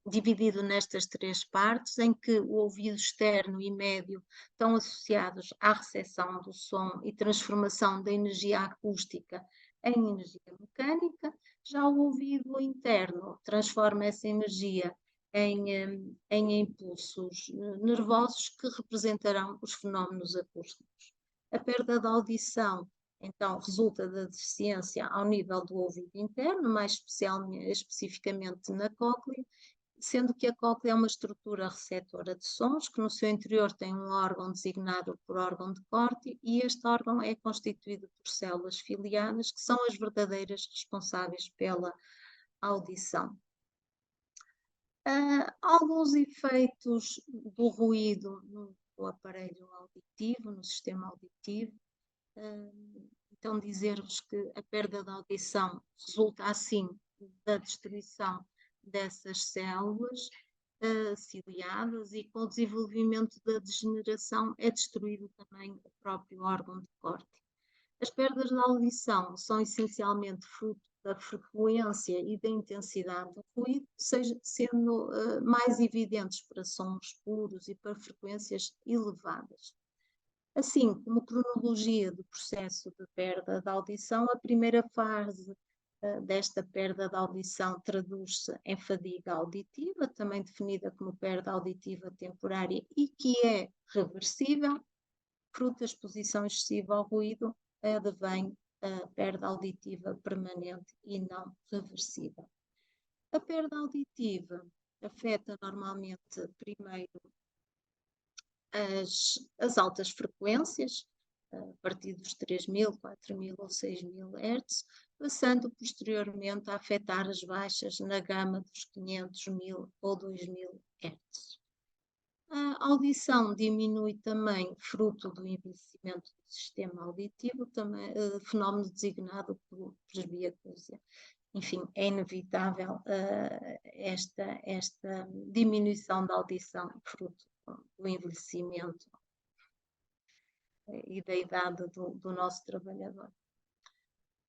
dividido nestas 3 partes, em que o ouvido externo e médio estão associados à recepção do som e transformação da energia acústica em energia mecânica, já o ouvido interno transforma essa energia em impulsos nervosos que representarão os fenómenos acústicos. A perda da audição, então, resulta da deficiência ao nível do ouvido interno, mais especificamente na cóclea, sendo que a cóclea é uma estrutura receptora de sons, que no seu interior tem um órgão designado por órgão de corte, e este órgão é constituído por células filiadas, que são as verdadeiras responsáveis pela audição. Alguns efeitos do ruído no aparelho auditivo, no sistema auditivo. Então, dizer-vos que a perda da audição resulta, assim, da destruição dessas células ciliadas, e com o desenvolvimento da degeneração é destruído também o próprio órgão de corte. As perdas da audição são essencialmente fruto da frequência e da intensidade do ruído, sendo mais evidentes para sons puros e para frequências elevadas. Assim, como cronologia do processo de perda da audição, a primeira fase desta perda da audição traduz-se em fadiga auditiva, também definida como perda auditiva temporária e que é reversível. Fruto da exposição excessiva ao ruído, advém a perda auditiva permanente e não reversível. A perda auditiva afeta normalmente primeiro as altas frequências, a partir dos 3.000, 4.000 ou 6.000 Hz, passando posteriormente a afetar as baixas na gama dos 500, 1.000 ou 2.000 Hz. A audição diminui também fruto do envelhecimento do sistema auditivo, também, fenómeno designado por presbiacúsia. Enfim, é inevitável esta diminuição da audição fruto do envelhecimento e da idade do nosso trabalhador.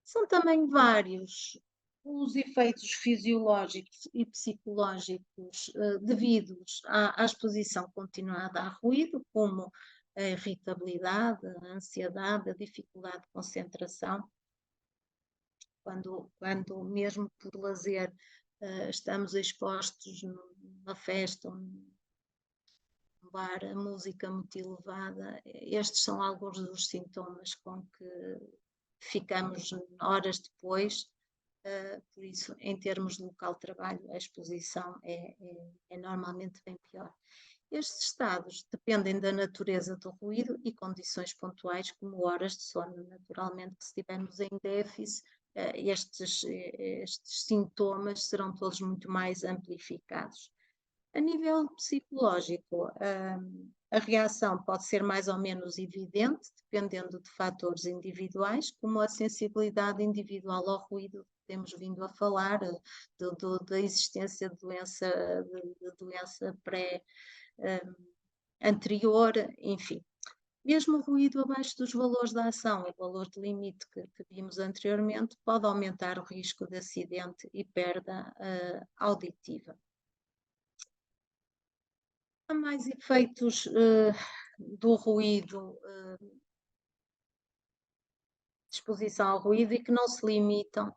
São também vários os efeitos fisiológicos e psicológicos devidos à exposição continuada a ruído, como a irritabilidade, a ansiedade, a dificuldade de concentração. Quando mesmo por lazer estamos expostos numa festa, um bar, a música muito elevada, estes são alguns dos sintomas com que ficamos horas depois. Por isso, em termos de local de trabalho, a exposição é normalmente bem pior. Estes estados dependem da natureza do ruído e condições pontuais, como horas de sono. Naturalmente, que se estivermos em déficit, estes sintomas serão todos muito mais amplificados. A nível psicológico, a reação pode ser mais ou menos evidente, dependendo de fatores individuais, como a sensibilidade individual ao ruído que temos vindo a falar, da existência de doença pré-anterior, enfim. Mesmo o ruído abaixo dos valores da ação e valor de limite que vimos anteriormente pode aumentar o risco de acidente e perda auditiva. Há mais efeitos do ruído, de exposição ao ruído e que não se limitam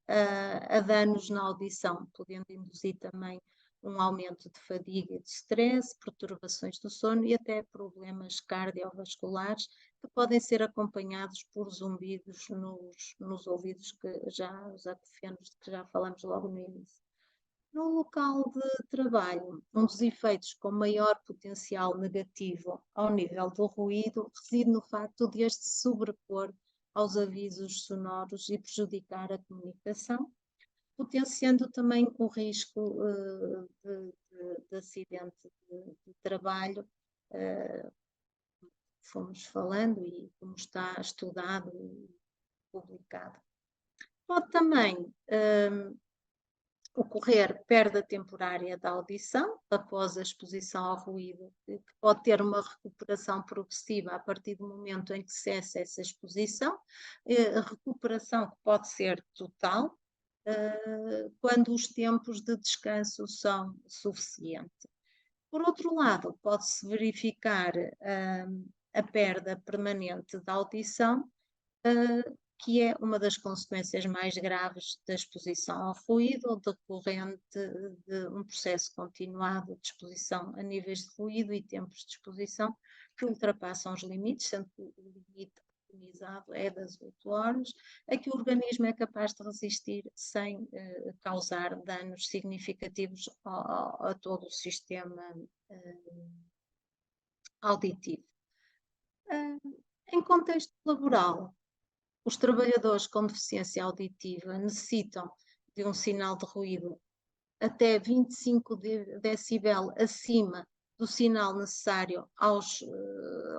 a danos na audição, podendo induzir também um aumento de fadiga e de stress, perturbações do sono e até problemas cardiovasculares que podem ser acompanhados por zumbidos nos ouvidos, os acoufenos de que já falamos logo no início. No local de trabalho, um dos efeitos com maior potencial negativo ao nível do ruído reside no facto de este se sobrepor aos avisos sonoros e prejudicar a comunicação, potenciando também o risco de acidente de trabalho, fomos falando e como está estudado e publicado. Pode também ocorrer perda temporária da audição após a exposição ao ruído, que pode ter uma recuperação progressiva a partir do momento em que cessa essa exposição, a recuperação que pode ser total, quando os tempos de descanso são suficientes. Por outro lado, pode-se verificar a perda permanente da audição, que é uma das consequências mais graves da exposição ao ruído, decorrente de um processo continuado de exposição a níveis de ruído e tempos de exposição que ultrapassam os limites, sendo que o limite preconizado é das 8 horas, a que o organismo é capaz de resistir sem causar danos significativos a todo o sistema auditivo. Em contexto laboral, os trabalhadores com deficiência auditiva necessitam de um sinal de ruído até 25 decibel acima do sinal necessário aos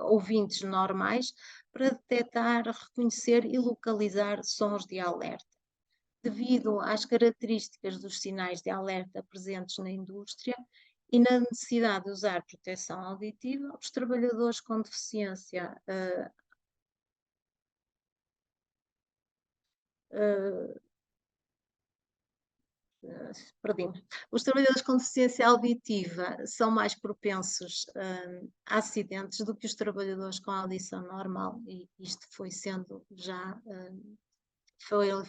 ouvintes normais para detectar, reconhecer e localizar sons de alerta. Devido às características dos sinais de alerta presentes na indústria e na necessidade de usar proteção auditiva, os trabalhadores com deficiência Os trabalhadores com deficiência auditiva são mais propensos a acidentes do que os trabalhadores com audição normal, e isto foi sendo já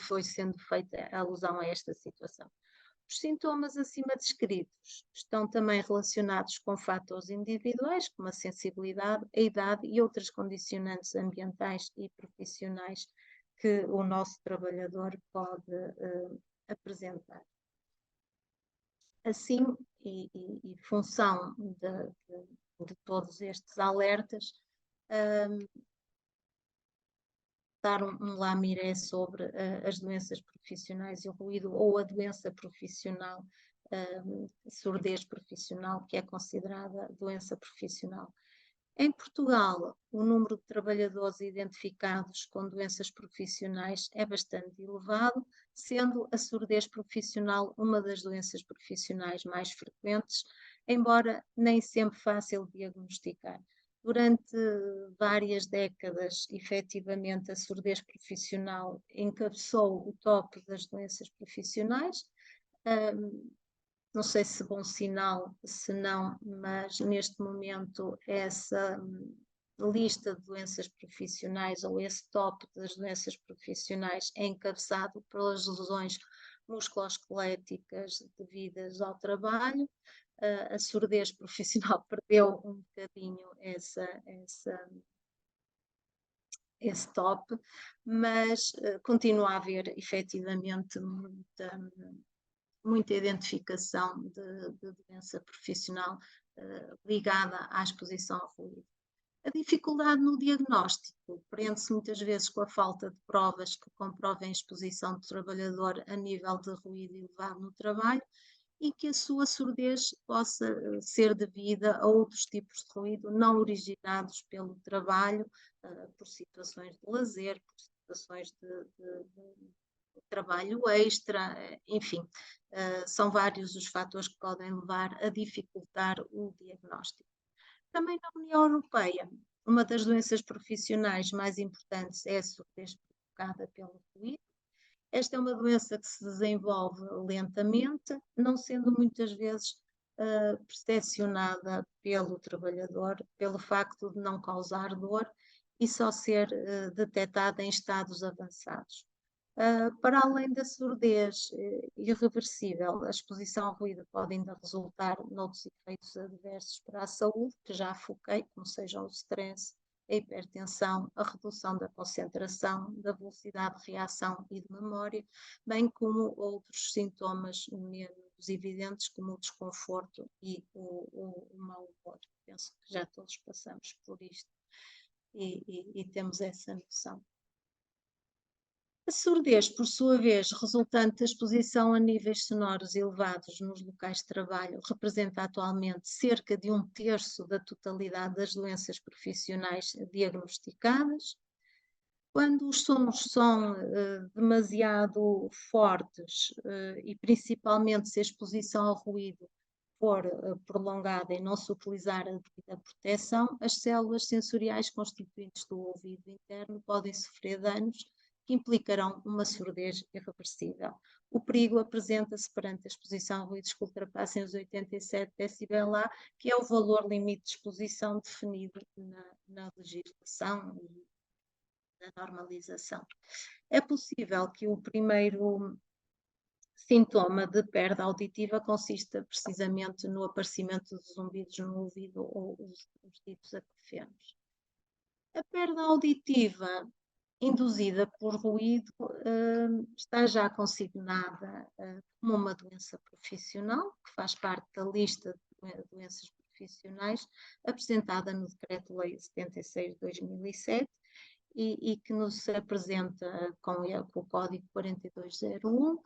foi sendo feita alusão a esta situação. Os sintomas acima descritos estão também relacionados com fatores individuais, como a sensibilidade, a idade e outras condicionantes ambientais e profissionais que o nosso trabalhador pode apresentar. Assim, e função de todos estes alertas, dar um lamiré sobre as doenças profissionais e o ruído, ou a doença profissional, surdez profissional, que é considerada doença profissional. Em Portugal, o número de trabalhadores identificados com doenças profissionais é bastante elevado, sendo a surdez profissional uma das doenças profissionais mais frequentes, embora nem sempre fácil de diagnosticar. Durante várias décadas, efetivamente, a surdez profissional encabeçou o top das doenças profissionais. Não sei se bom sinal, se não, mas neste momento essa lista de doenças profissionais, ou esse top das doenças profissionais, é encabeçado pelas lesões musculoesqueléticas devidas ao trabalho. A surdez profissional perdeu um bocadinho esse top, mas continua a haver efetivamente muita identificação de doença profissional ligada à exposição ao ruído. A dificuldade no diagnóstico prende-se muitas vezes com a falta de provas que comprovem a exposição do trabalhador a nível de ruído elevado no trabalho e que a sua surdez possa ser devida a outros tipos de ruído não originados pelo trabalho, por situações de lazer, por situações de trabalho extra, enfim, são vários os fatores que podem levar a dificultar o diagnóstico. Também na União Europeia, uma das doenças profissionais mais importantes é a surdez provocada pelo ruído. Esta é uma doença que se desenvolve lentamente, não sendo muitas vezes percepcionada pelo trabalhador, pelo facto de não causar dor e só ser detectada em estados avançados. Para além da surdez irreversível, a exposição ao ruído pode ainda resultar noutros efeitos adversos para a saúde, que já foquei, como sejam o stress, a hipertensão, a redução da concentração, da velocidade de reação e de memória, bem como outros sintomas menos evidentes, como o desconforto e o mau humor. Penso que já todos passamos por isto e temos essa noção. A surdez, por sua vez, resultante da exposição a níveis sonoros elevados nos locais de trabalho, representa atualmente cerca de 1/3 da totalidade das doenças profissionais diagnosticadas. Quando os sons são demasiado fortes e principalmente se a exposição ao ruído for prolongada e não se utilizar a devida proteção, as células sensoriais constituintes do ouvido interno podem sofrer danos que implicarão uma surdez irreversível. O perigo apresenta-se perante a exposição a ruídos que ultrapassem os 87 decibel-A, que é o valor limite de exposição definido na legislação e na normalização. É possível que o primeiro sintoma de perda auditiva consista precisamente no aparecimento de zumbidos no ouvido ou os ditos acufenos. A perda auditiva induzida por ruído está já consignada como uma doença profissional, que faz parte da lista de doenças profissionais apresentada no Decreto-Lei 76 de 2007 e que nos apresenta com o Código 4201,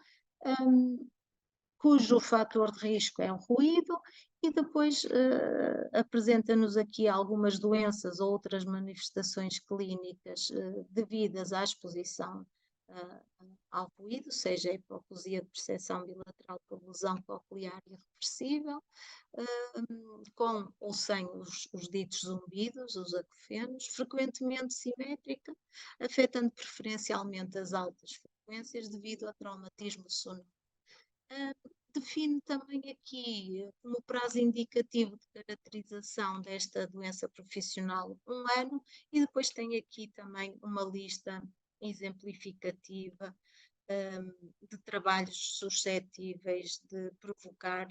cujo fator de risco é o ruído, e depois apresenta-nos aqui algumas doenças ou outras manifestações clínicas devidas à exposição ao ruído, seja a hipoacusia de percepção bilateral por lesão coclear irreversível, com ou sem os ditos zumbidos, os acufenos, frequentemente simétrica, afetando preferencialmente as altas frequências devido ao traumatismo sonoro. Define também aqui como prazo indicativo de caracterização desta doença profissional 1 ano e depois tem aqui também uma lista exemplificativa de trabalhos suscetíveis de provocar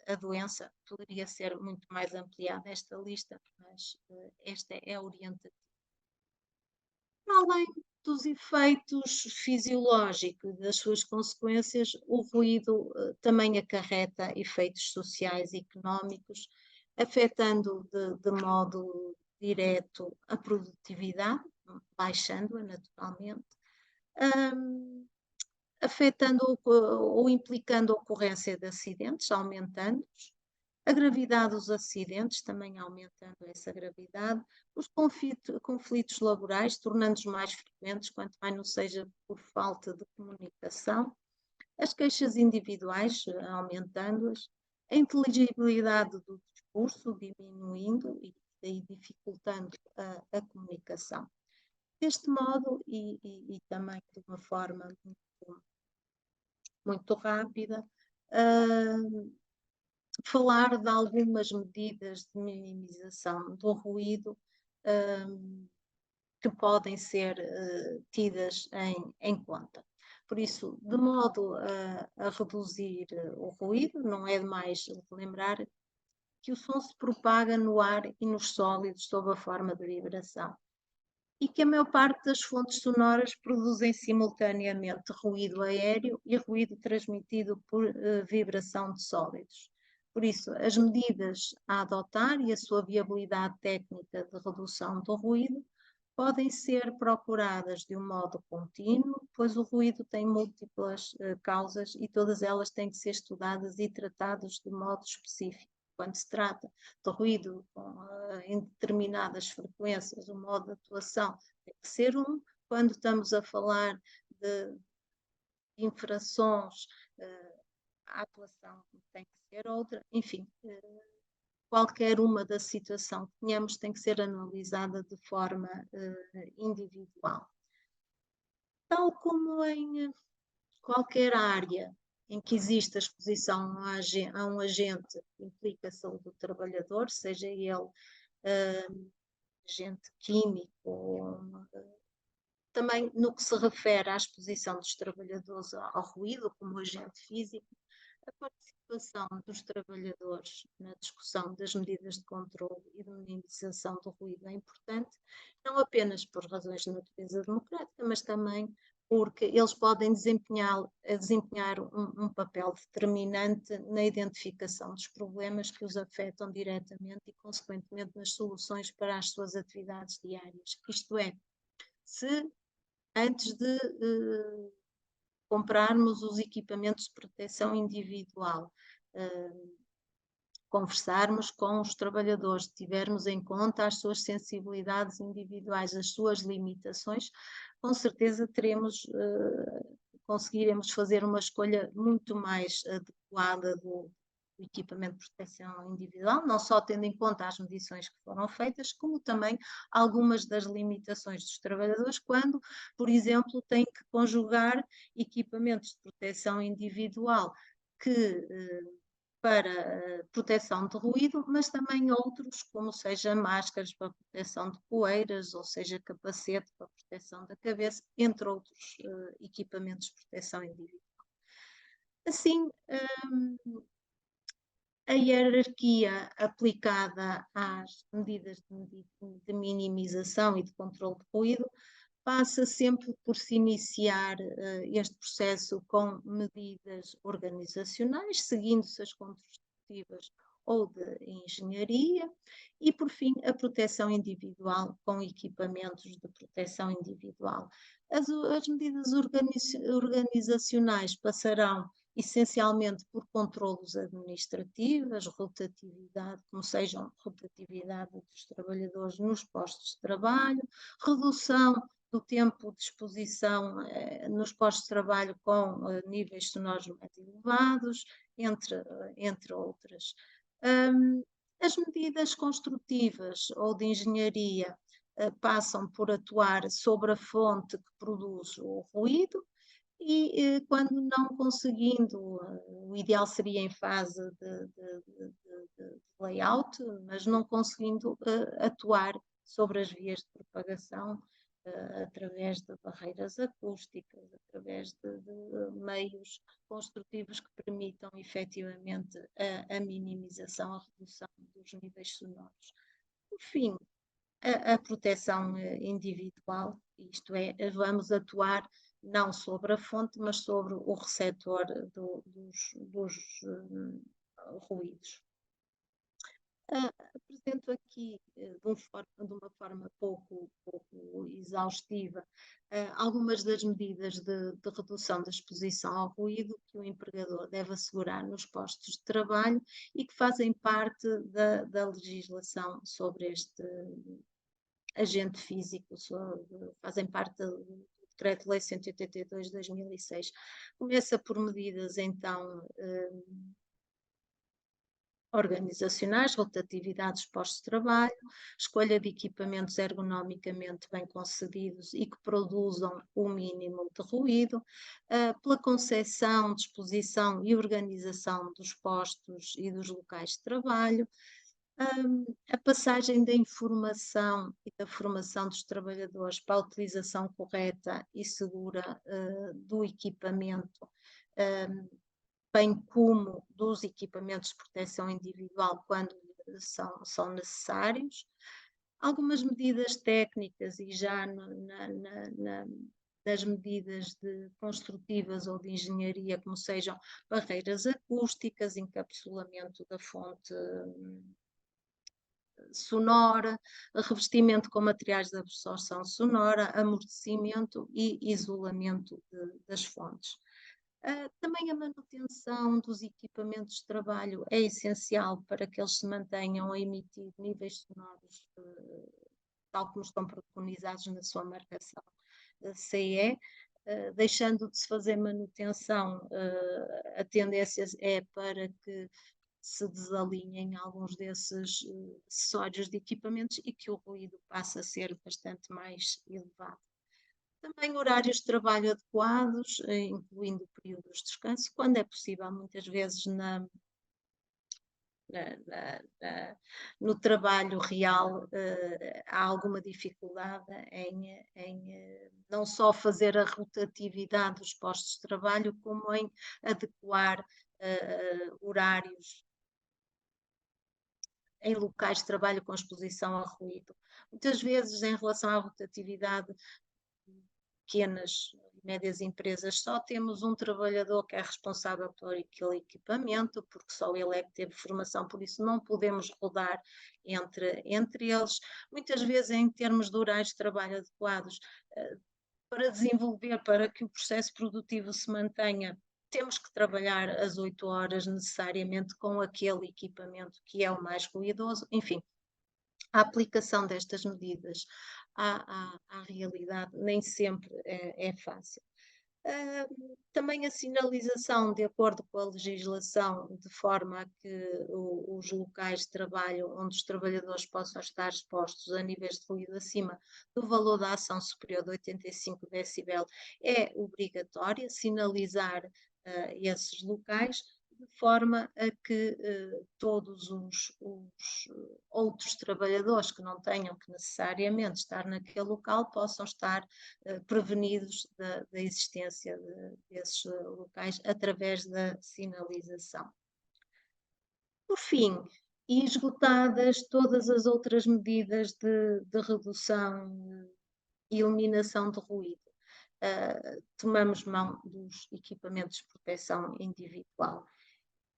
a doença. Poderia ser muito mais ampliada esta lista, mas esta é orientativa. Para além dos efeitos fisiológicos e das suas consequências, o ruído também acarreta efeitos sociais e económicos, afetando de modo direto a produtividade, baixando-a naturalmente, afetando ou implicando a ocorrência de acidentes, aumentando-os, a gravidade dos acidentes, também aumentando essa gravidade, os conflitos laborais, tornando-os mais frequentes, quanto mais não seja por falta de comunicação, as queixas individuais, aumentando-as, a inteligibilidade do discurso, diminuindo e daí dificultando a comunicação. Deste modo, e também de uma forma muito rápida, falar de algumas medidas de minimização do ruído que podem ser tidas em conta. Por isso, de modo a reduzir o ruído, não é demais lembrar que o som se propaga no ar e nos sólidos sob a forma de vibração e que a maior parte das fontes sonoras produzem simultaneamente ruído aéreo e ruído transmitido por vibração de sólidos. Por isso, as medidas a adotar e a sua viabilidade técnica de redução do ruído podem ser procuradas de um modo contínuo, pois o ruído tem múltiplas causas e todas elas têm que ser estudadas e tratadas de modo específico. Quando se trata de ruído em determinadas frequências, o modo de atuação tem que ser um. Quando estamos a falar de infrações, a atuação tem que ser outra. Enfim, qualquer uma da situação que tenhamos tem que ser analisada de forma individual. Tal como em qualquer área em que existe a exposição a um agente que implica a saúde do trabalhador, seja ele agente químico ou também no que se refere à exposição dos trabalhadores ao ruído como agente físico, a participação dos trabalhadores na discussão das medidas de controle e de minimização do ruído é importante, não apenas por razões de natureza democrática, mas também porque eles podem desempenhar um papel determinante na identificação dos problemas que os afetam diretamente e, consequentemente, nas soluções para as suas atividades diárias. Isto é, se antes de comprarmos os equipamentos de proteção individual, conversarmos com os trabalhadores, tivermos em conta as suas sensibilidades individuais, as suas limitações, com certeza conseguiremos fazer uma escolha muito mais adequada do equipamento de proteção individual, não só tendo em conta as medições que foram feitas, como também algumas das limitações dos trabalhadores quando, por exemplo, têm que conjugar equipamentos de proteção individual que para proteção de ruído, mas também outros, como seja máscaras para proteção de poeiras, ou seja capacete para proteção da cabeça, entre outros equipamentos de proteção individual. Assim, a hierarquia aplicada às medidas de minimização e de controle de ruído passa sempre por se iniciar este processo com medidas organizacionais, seguindo-se as construtivas ou de engenharia, e, por fim, a proteção individual com equipamentos de proteção individual. As medidas organizacionais passarão essencialmente por controlos administrativos, rotatividade, como sejam rotatividade dos trabalhadores nos postos de trabalho, redução do tempo de exposição nos postos de trabalho com níveis sonoros mais elevados, entre outras. As medidas construtivas ou de engenharia passam por atuar sobre a fonte que produz o ruído e quando não conseguindo, o ideal seria em fase de layout, mas não conseguindo atuar sobre as vias de propagação através de barreiras acústicas, através de meios construtivos que permitam efetivamente a minimização, a redução dos níveis sonoros. Por fim, a proteção individual, isto é, vamos atuar não sobre a fonte, mas sobre o receptor dos ruídos. Apresento aqui de uma forma pouco exaustiva algumas das medidas de redução da exposição ao ruído que o empregador deve assegurar nos postos de trabalho e que fazem parte da legislação sobre este agente físico, fazem parte do Decreto-Lei 182 de 2006. Começa por medidas, então, organizacionais, rotatividade dos postos de trabalho, escolha de equipamentos ergonomicamente bem concebidos e que produzam o mínimo de ruído, pela concepção, disposição e organização dos postos e dos locais de trabalho, a passagem da informação e da formação dos trabalhadores para a utilização correta e segura do equipamento, bem como dos equipamentos de proteção individual quando são necessários. Algumas medidas técnicas e já das medidas construtivas ou de engenharia, como sejam barreiras acústicas, encapsulamento da fonte sonora, revestimento com materiais de absorção sonora, amortecimento e isolamento das fontes. Também a manutenção dos equipamentos de trabalho é essencial para que eles se mantenham a emitir níveis sonoros tal como estão preconizados na sua marcação CE, deixando de se fazer manutenção, a tendência é para que se desalinhem alguns desses acessórios de equipamentos e que o ruído passe a ser bastante mais elevado. Também horários de trabalho adequados, incluindo períodos de descanso, quando é possível, muitas vezes no trabalho real há alguma dificuldade em não só fazer a rotatividade dos postos de trabalho, como em adequar horários em locais de trabalho com exposição a ruído. Muitas vezes, em relação à rotatividade, pequenas e médias empresas, só temos um trabalhador que é responsável por aquele equipamento, porque só ele é que teve formação, por isso não podemos rodar entre eles. Muitas vezes, em termos de horários de trabalho adequados, para desenvolver, para que o processo produtivo se mantenha, temos que trabalhar as 8 horas necessariamente com aquele equipamento que é o mais ruidoso. Enfim, a aplicação destas medidas à realidade nem sempre é fácil. Também a sinalização de acordo com a legislação, de forma a que os locais de trabalho onde os trabalhadores possam estar expostos a níveis de ruído acima do valor da ação superior de 85 decibel é obrigatória sinalizar esses locais, de forma a que todos os outros trabalhadores que não tenham que necessariamente estar naquele local possam estar prevenidos da existência desses locais através da sinalização. Por fim, e esgotadas todas as outras medidas de redução e eliminação de ruído, tomamos mão dos equipamentos de proteção individual.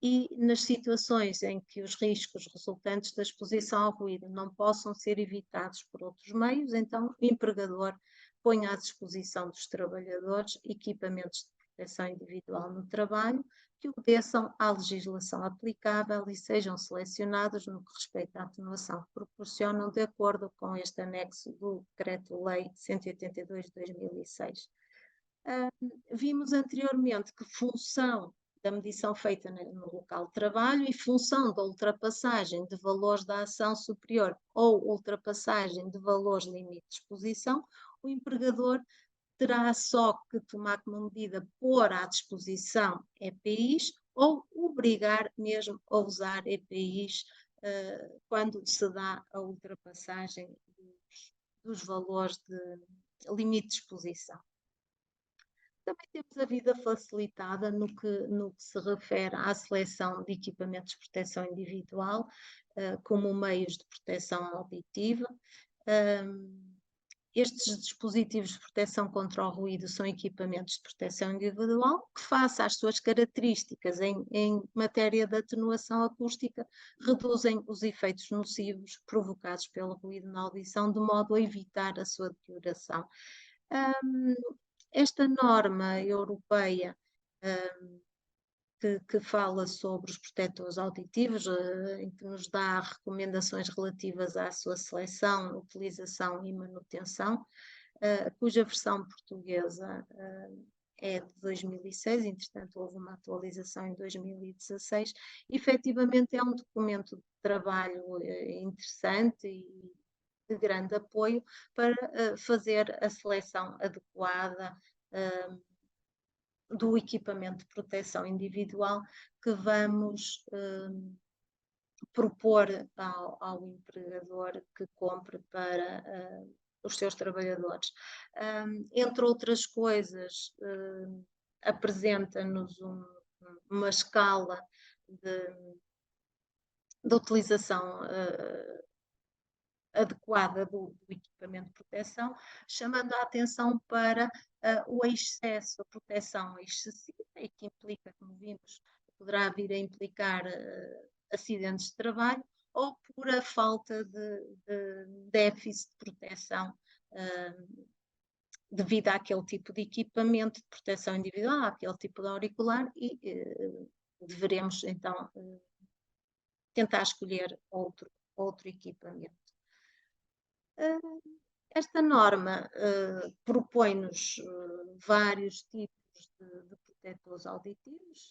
E nas situações em que os riscos resultantes da exposição ao ruído não possam ser evitados por outros meios, então o empregador põe à disposição dos trabalhadores equipamentos de proteção individual no trabalho que obedeçam à legislação aplicável e sejam selecionados no que respeita à atenuação que proporcionam de acordo com este anexo do Decreto-Lei 182 de 2006. Vimos anteriormente que função da medição feita no local de trabalho e função da ultrapassagem de valores da ação superior ou ultrapassagem de valores limite de exposição, o empregador terá só que tomar como medida pôr à disposição EPIs ou obrigar mesmo a usar EPIs quando se dá a ultrapassagem dos valores de limite de exposição. Também temos a vida facilitada no que se refere à seleção de equipamentos de proteção individual, como meios de proteção auditiva. Estes dispositivos de proteção contra o ruído são equipamentos de proteção individual que, face às suas características em matéria de atenuação acústica, reduzem os efeitos nocivos provocados pelo ruído na audição, de modo a evitar a sua deterioração. Esta norma europeia que fala sobre os protetores auditivos, em que nos dá recomendações relativas à sua seleção, utilização e manutenção, cuja versão portuguesa é de 2006, entretanto houve uma atualização em 2016, efetivamente é um documento de trabalho interessante e de grande apoio para fazer a seleção adequada do equipamento de proteção individual que vamos propor ao empregador que compre para os seus trabalhadores. Entre outras coisas, apresenta-nos uma escala de utilização adequada do equipamento de proteção, chamando a atenção para o excesso, a proteção excessiva, e que implica, como vimos, poderá vir a implicar acidentes de trabalho, ou por a falta de déficit de proteção devido àquele tipo de equipamento de proteção individual, àquele tipo de auricular, e deveremos então tentar escolher outro equipamento. Esta norma propõe-nos vários tipos de protetores auditivos.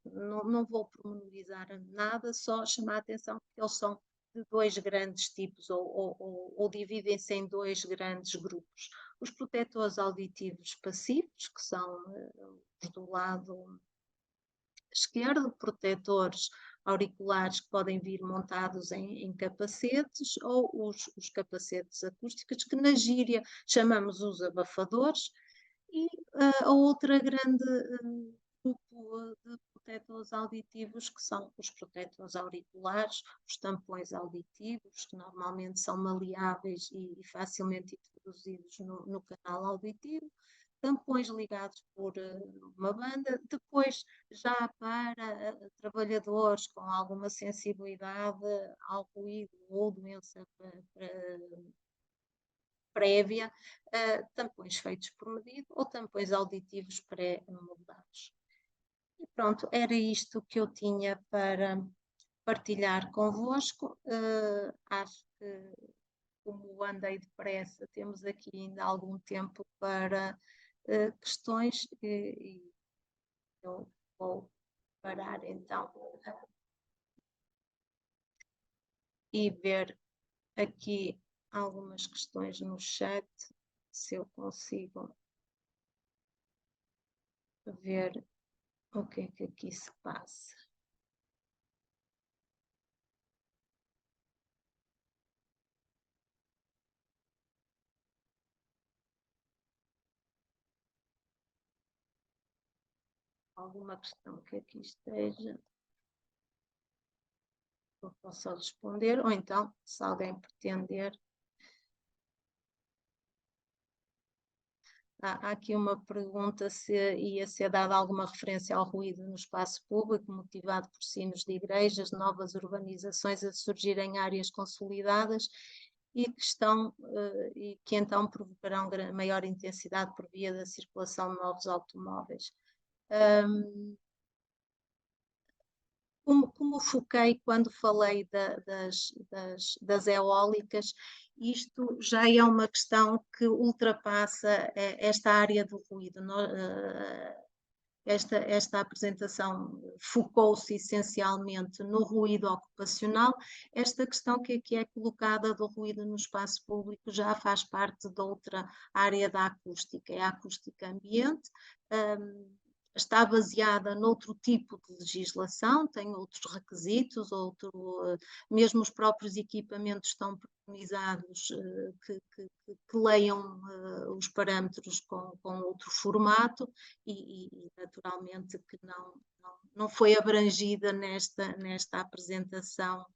Não vou pormenorizar nada, só chamar a atenção que eles são de dois grandes tipos, ou dividem-se em dois grandes grupos. Os protetores auditivos passivos, que são os do lado esquerdo, protetores auriculares que podem vir montados em capacetes, ou os capacetes acústicos, que na gíria chamamos os abafadores, e a outra grande grupo de protetores auditivos, que são os protetores auriculares, os tampões auditivos, que normalmente são maleáveis e facilmente introduzidos no canal auditivo, tampões ligados por uma banda. Depois, já para trabalhadores com alguma sensibilidade ao ruído ou doença prévia, tampões feitos por medida ou tampões auditivos pré-moldados. E pronto, era isto que eu tinha para partilhar convosco. Acho que, como andei depressa, temos aqui ainda algum tempo para questões, e eu vou parar então e ver aqui algumas questões no chat, se eu consigo ver o que é que aqui se passa. Alguma questão que aqui esteja, eu posso responder, ou então, se alguém pretender. Há aqui uma pergunta se ia ser dada alguma referência ao ruído no espaço público, motivado por sinos de igrejas, novas urbanizações a surgir em áreas consolidadas e que então provocarão maior intensidade por via da circulação de novos automóveis. Como foquei quando falei das eólicas, isto já é uma questão que ultrapassa esta área do ruído. Esta apresentação focou-se essencialmente no ruído ocupacional. Esta questão que aqui é colocada do ruído no espaço público já faz parte de outra área da acústica, é a acústica ambiente. Está baseada noutro tipo de legislação, tem outros requisitos, mesmo os próprios equipamentos estão preconizados que leiam os parâmetros com outro formato, e naturalmente que não foi abrangida nesta apresentação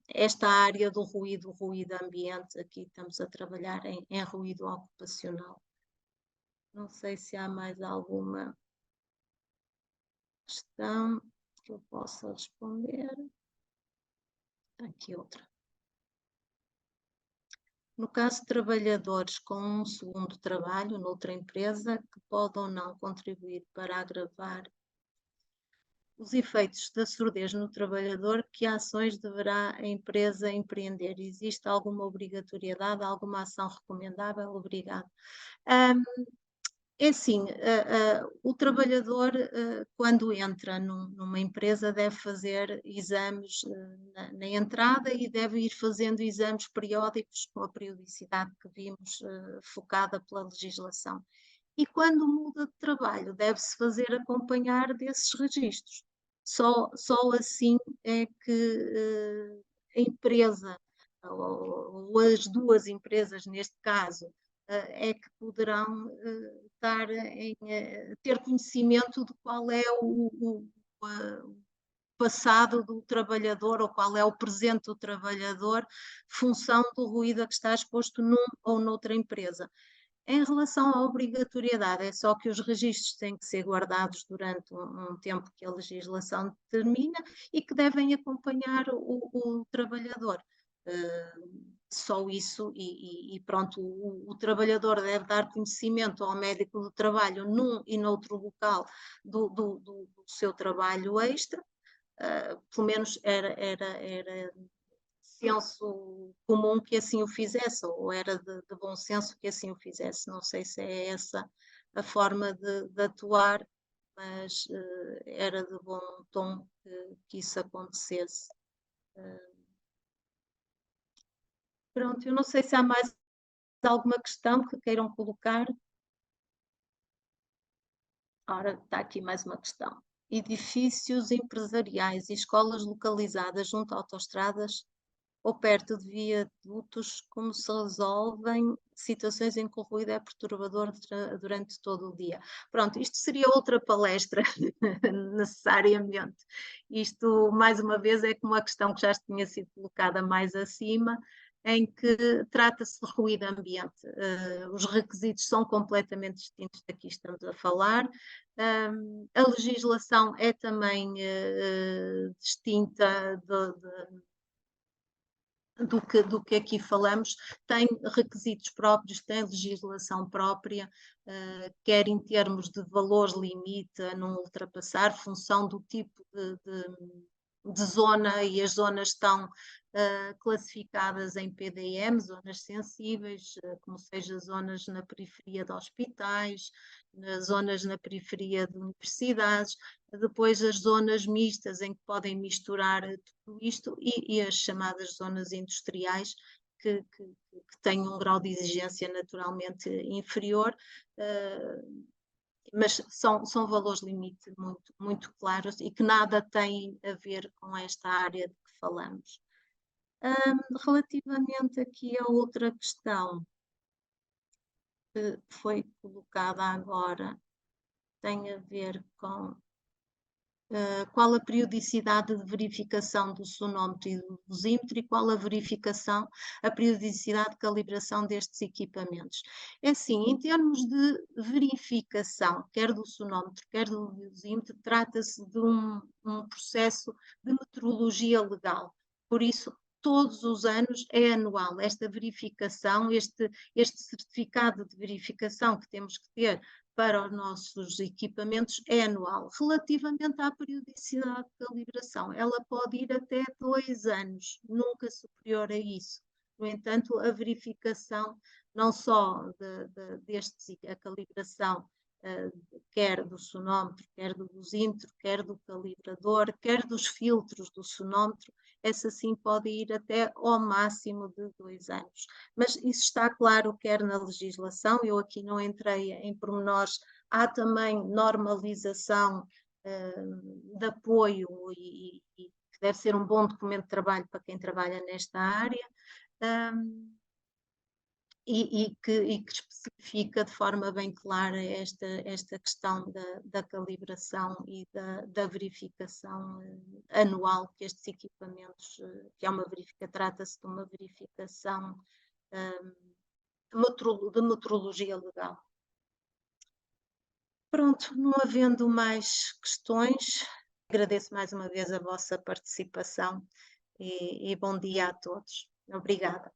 esta área do ruído ambiente. Aqui estamos a trabalhar em ruído ocupacional. Não sei se há mais alguma questão que eu possa responder. Aqui outra. No caso de trabalhadores com um segundo trabalho noutra empresa, que pode ou não contribuir para agravar os efeitos da surdez no trabalhador, que ações deverá a empresa empreender? Existe alguma obrigatoriedade, alguma ação recomendável? Obrigado. É assim, o trabalhador, quando entra numa empresa, deve fazer exames na entrada, e deve ir fazendo exames periódicos com a periodicidade que vimos, focada pela legislação. E quando muda de trabalho, deve-se fazer acompanhar desses registros. Só assim é que a empresa, ou as duas empresas, neste caso, é que poderão ter conhecimento de qual é passado do trabalhador ou qual é o presente do trabalhador, função do ruído a que está exposto num ou noutra empresa. Em relação à obrigatoriedade, é só que os registros têm que ser guardados durante um tempo que a legislação determina e que devem acompanhar o trabalhador. Só isso, e pronto, o trabalhador deve dar conhecimento ao médico do trabalho num e noutro local do seu trabalho extra. Pelo menos era senso comum que assim o fizesse, ou era de bom senso que assim o fizesse. Não sei se é essa a forma de atuar, mas era de bom tom que isso acontecesse. Pronto, eu não sei se há mais alguma questão que queiram colocar. Ora, está aqui mais uma questão. Edifícios empresariais e escolas localizadas junto a autoestradas ou perto de viadutos, como se resolvem situações em que o ruído é perturbador durante todo o dia. Pronto, isto seria outra palestra, necessariamente. Isto, mais uma vez, é como a questão que já tinha sido colocada mais acima, em que trata-se de ruído ambiente. Os requisitos são completamente distintos daqui estamos a falar. A legislação é também distinta do que aqui falamos, tem requisitos próprios, tem legislação própria, quer em termos de valores limite a não ultrapassar, função do tipo de zona, e as zonas estão classificadas em PDM, zonas sensíveis, como seja zonas na periferia de hospitais, zonas na periferia de universidades, depois as zonas mistas em que podem misturar tudo isto e as chamadas zonas industriais que têm um grau de exigência naturalmente inferior, mas são valores limite muito, muito claros e que nada têm a ver com esta área de que falamos. Relativamente aqui a outra questão que foi colocada agora, tem a ver com qual a periodicidade de verificação do sonómetro e do dosímetro e qual a periodicidade de calibração destes equipamentos. É assim, em termos de verificação, quer do sonómetro, quer do dosímetro, trata-se de um processo de metrologia legal. Por isso, todos os anos é anual esta verificação, este certificado de verificação que temos que ter para os nossos equipamentos é anual. Relativamente à periodicidade de calibração, ela pode ir até 2 anos, nunca superior a isso. No entanto, a verificação não só a calibração quer do sonómetro, quer do dosímetro, quer do calibrador, quer dos filtros do sonómetro, essa sim pode ir até ao máximo de 2 anos. Mas isso está claro, quer na legislação, eu aqui não entrei em pormenores, há também normalização de apoio e que deve ser um bom documento de trabalho para quem trabalha nesta área. E que especifica de forma bem clara esta questão da calibração e da verificação anual que estes equipamentos, que é uma verificação, trata-se de uma verificação de metrologia legal. Pronto, não havendo mais questões, agradeço mais uma vez a vossa participação e bom dia a todos. Obrigada.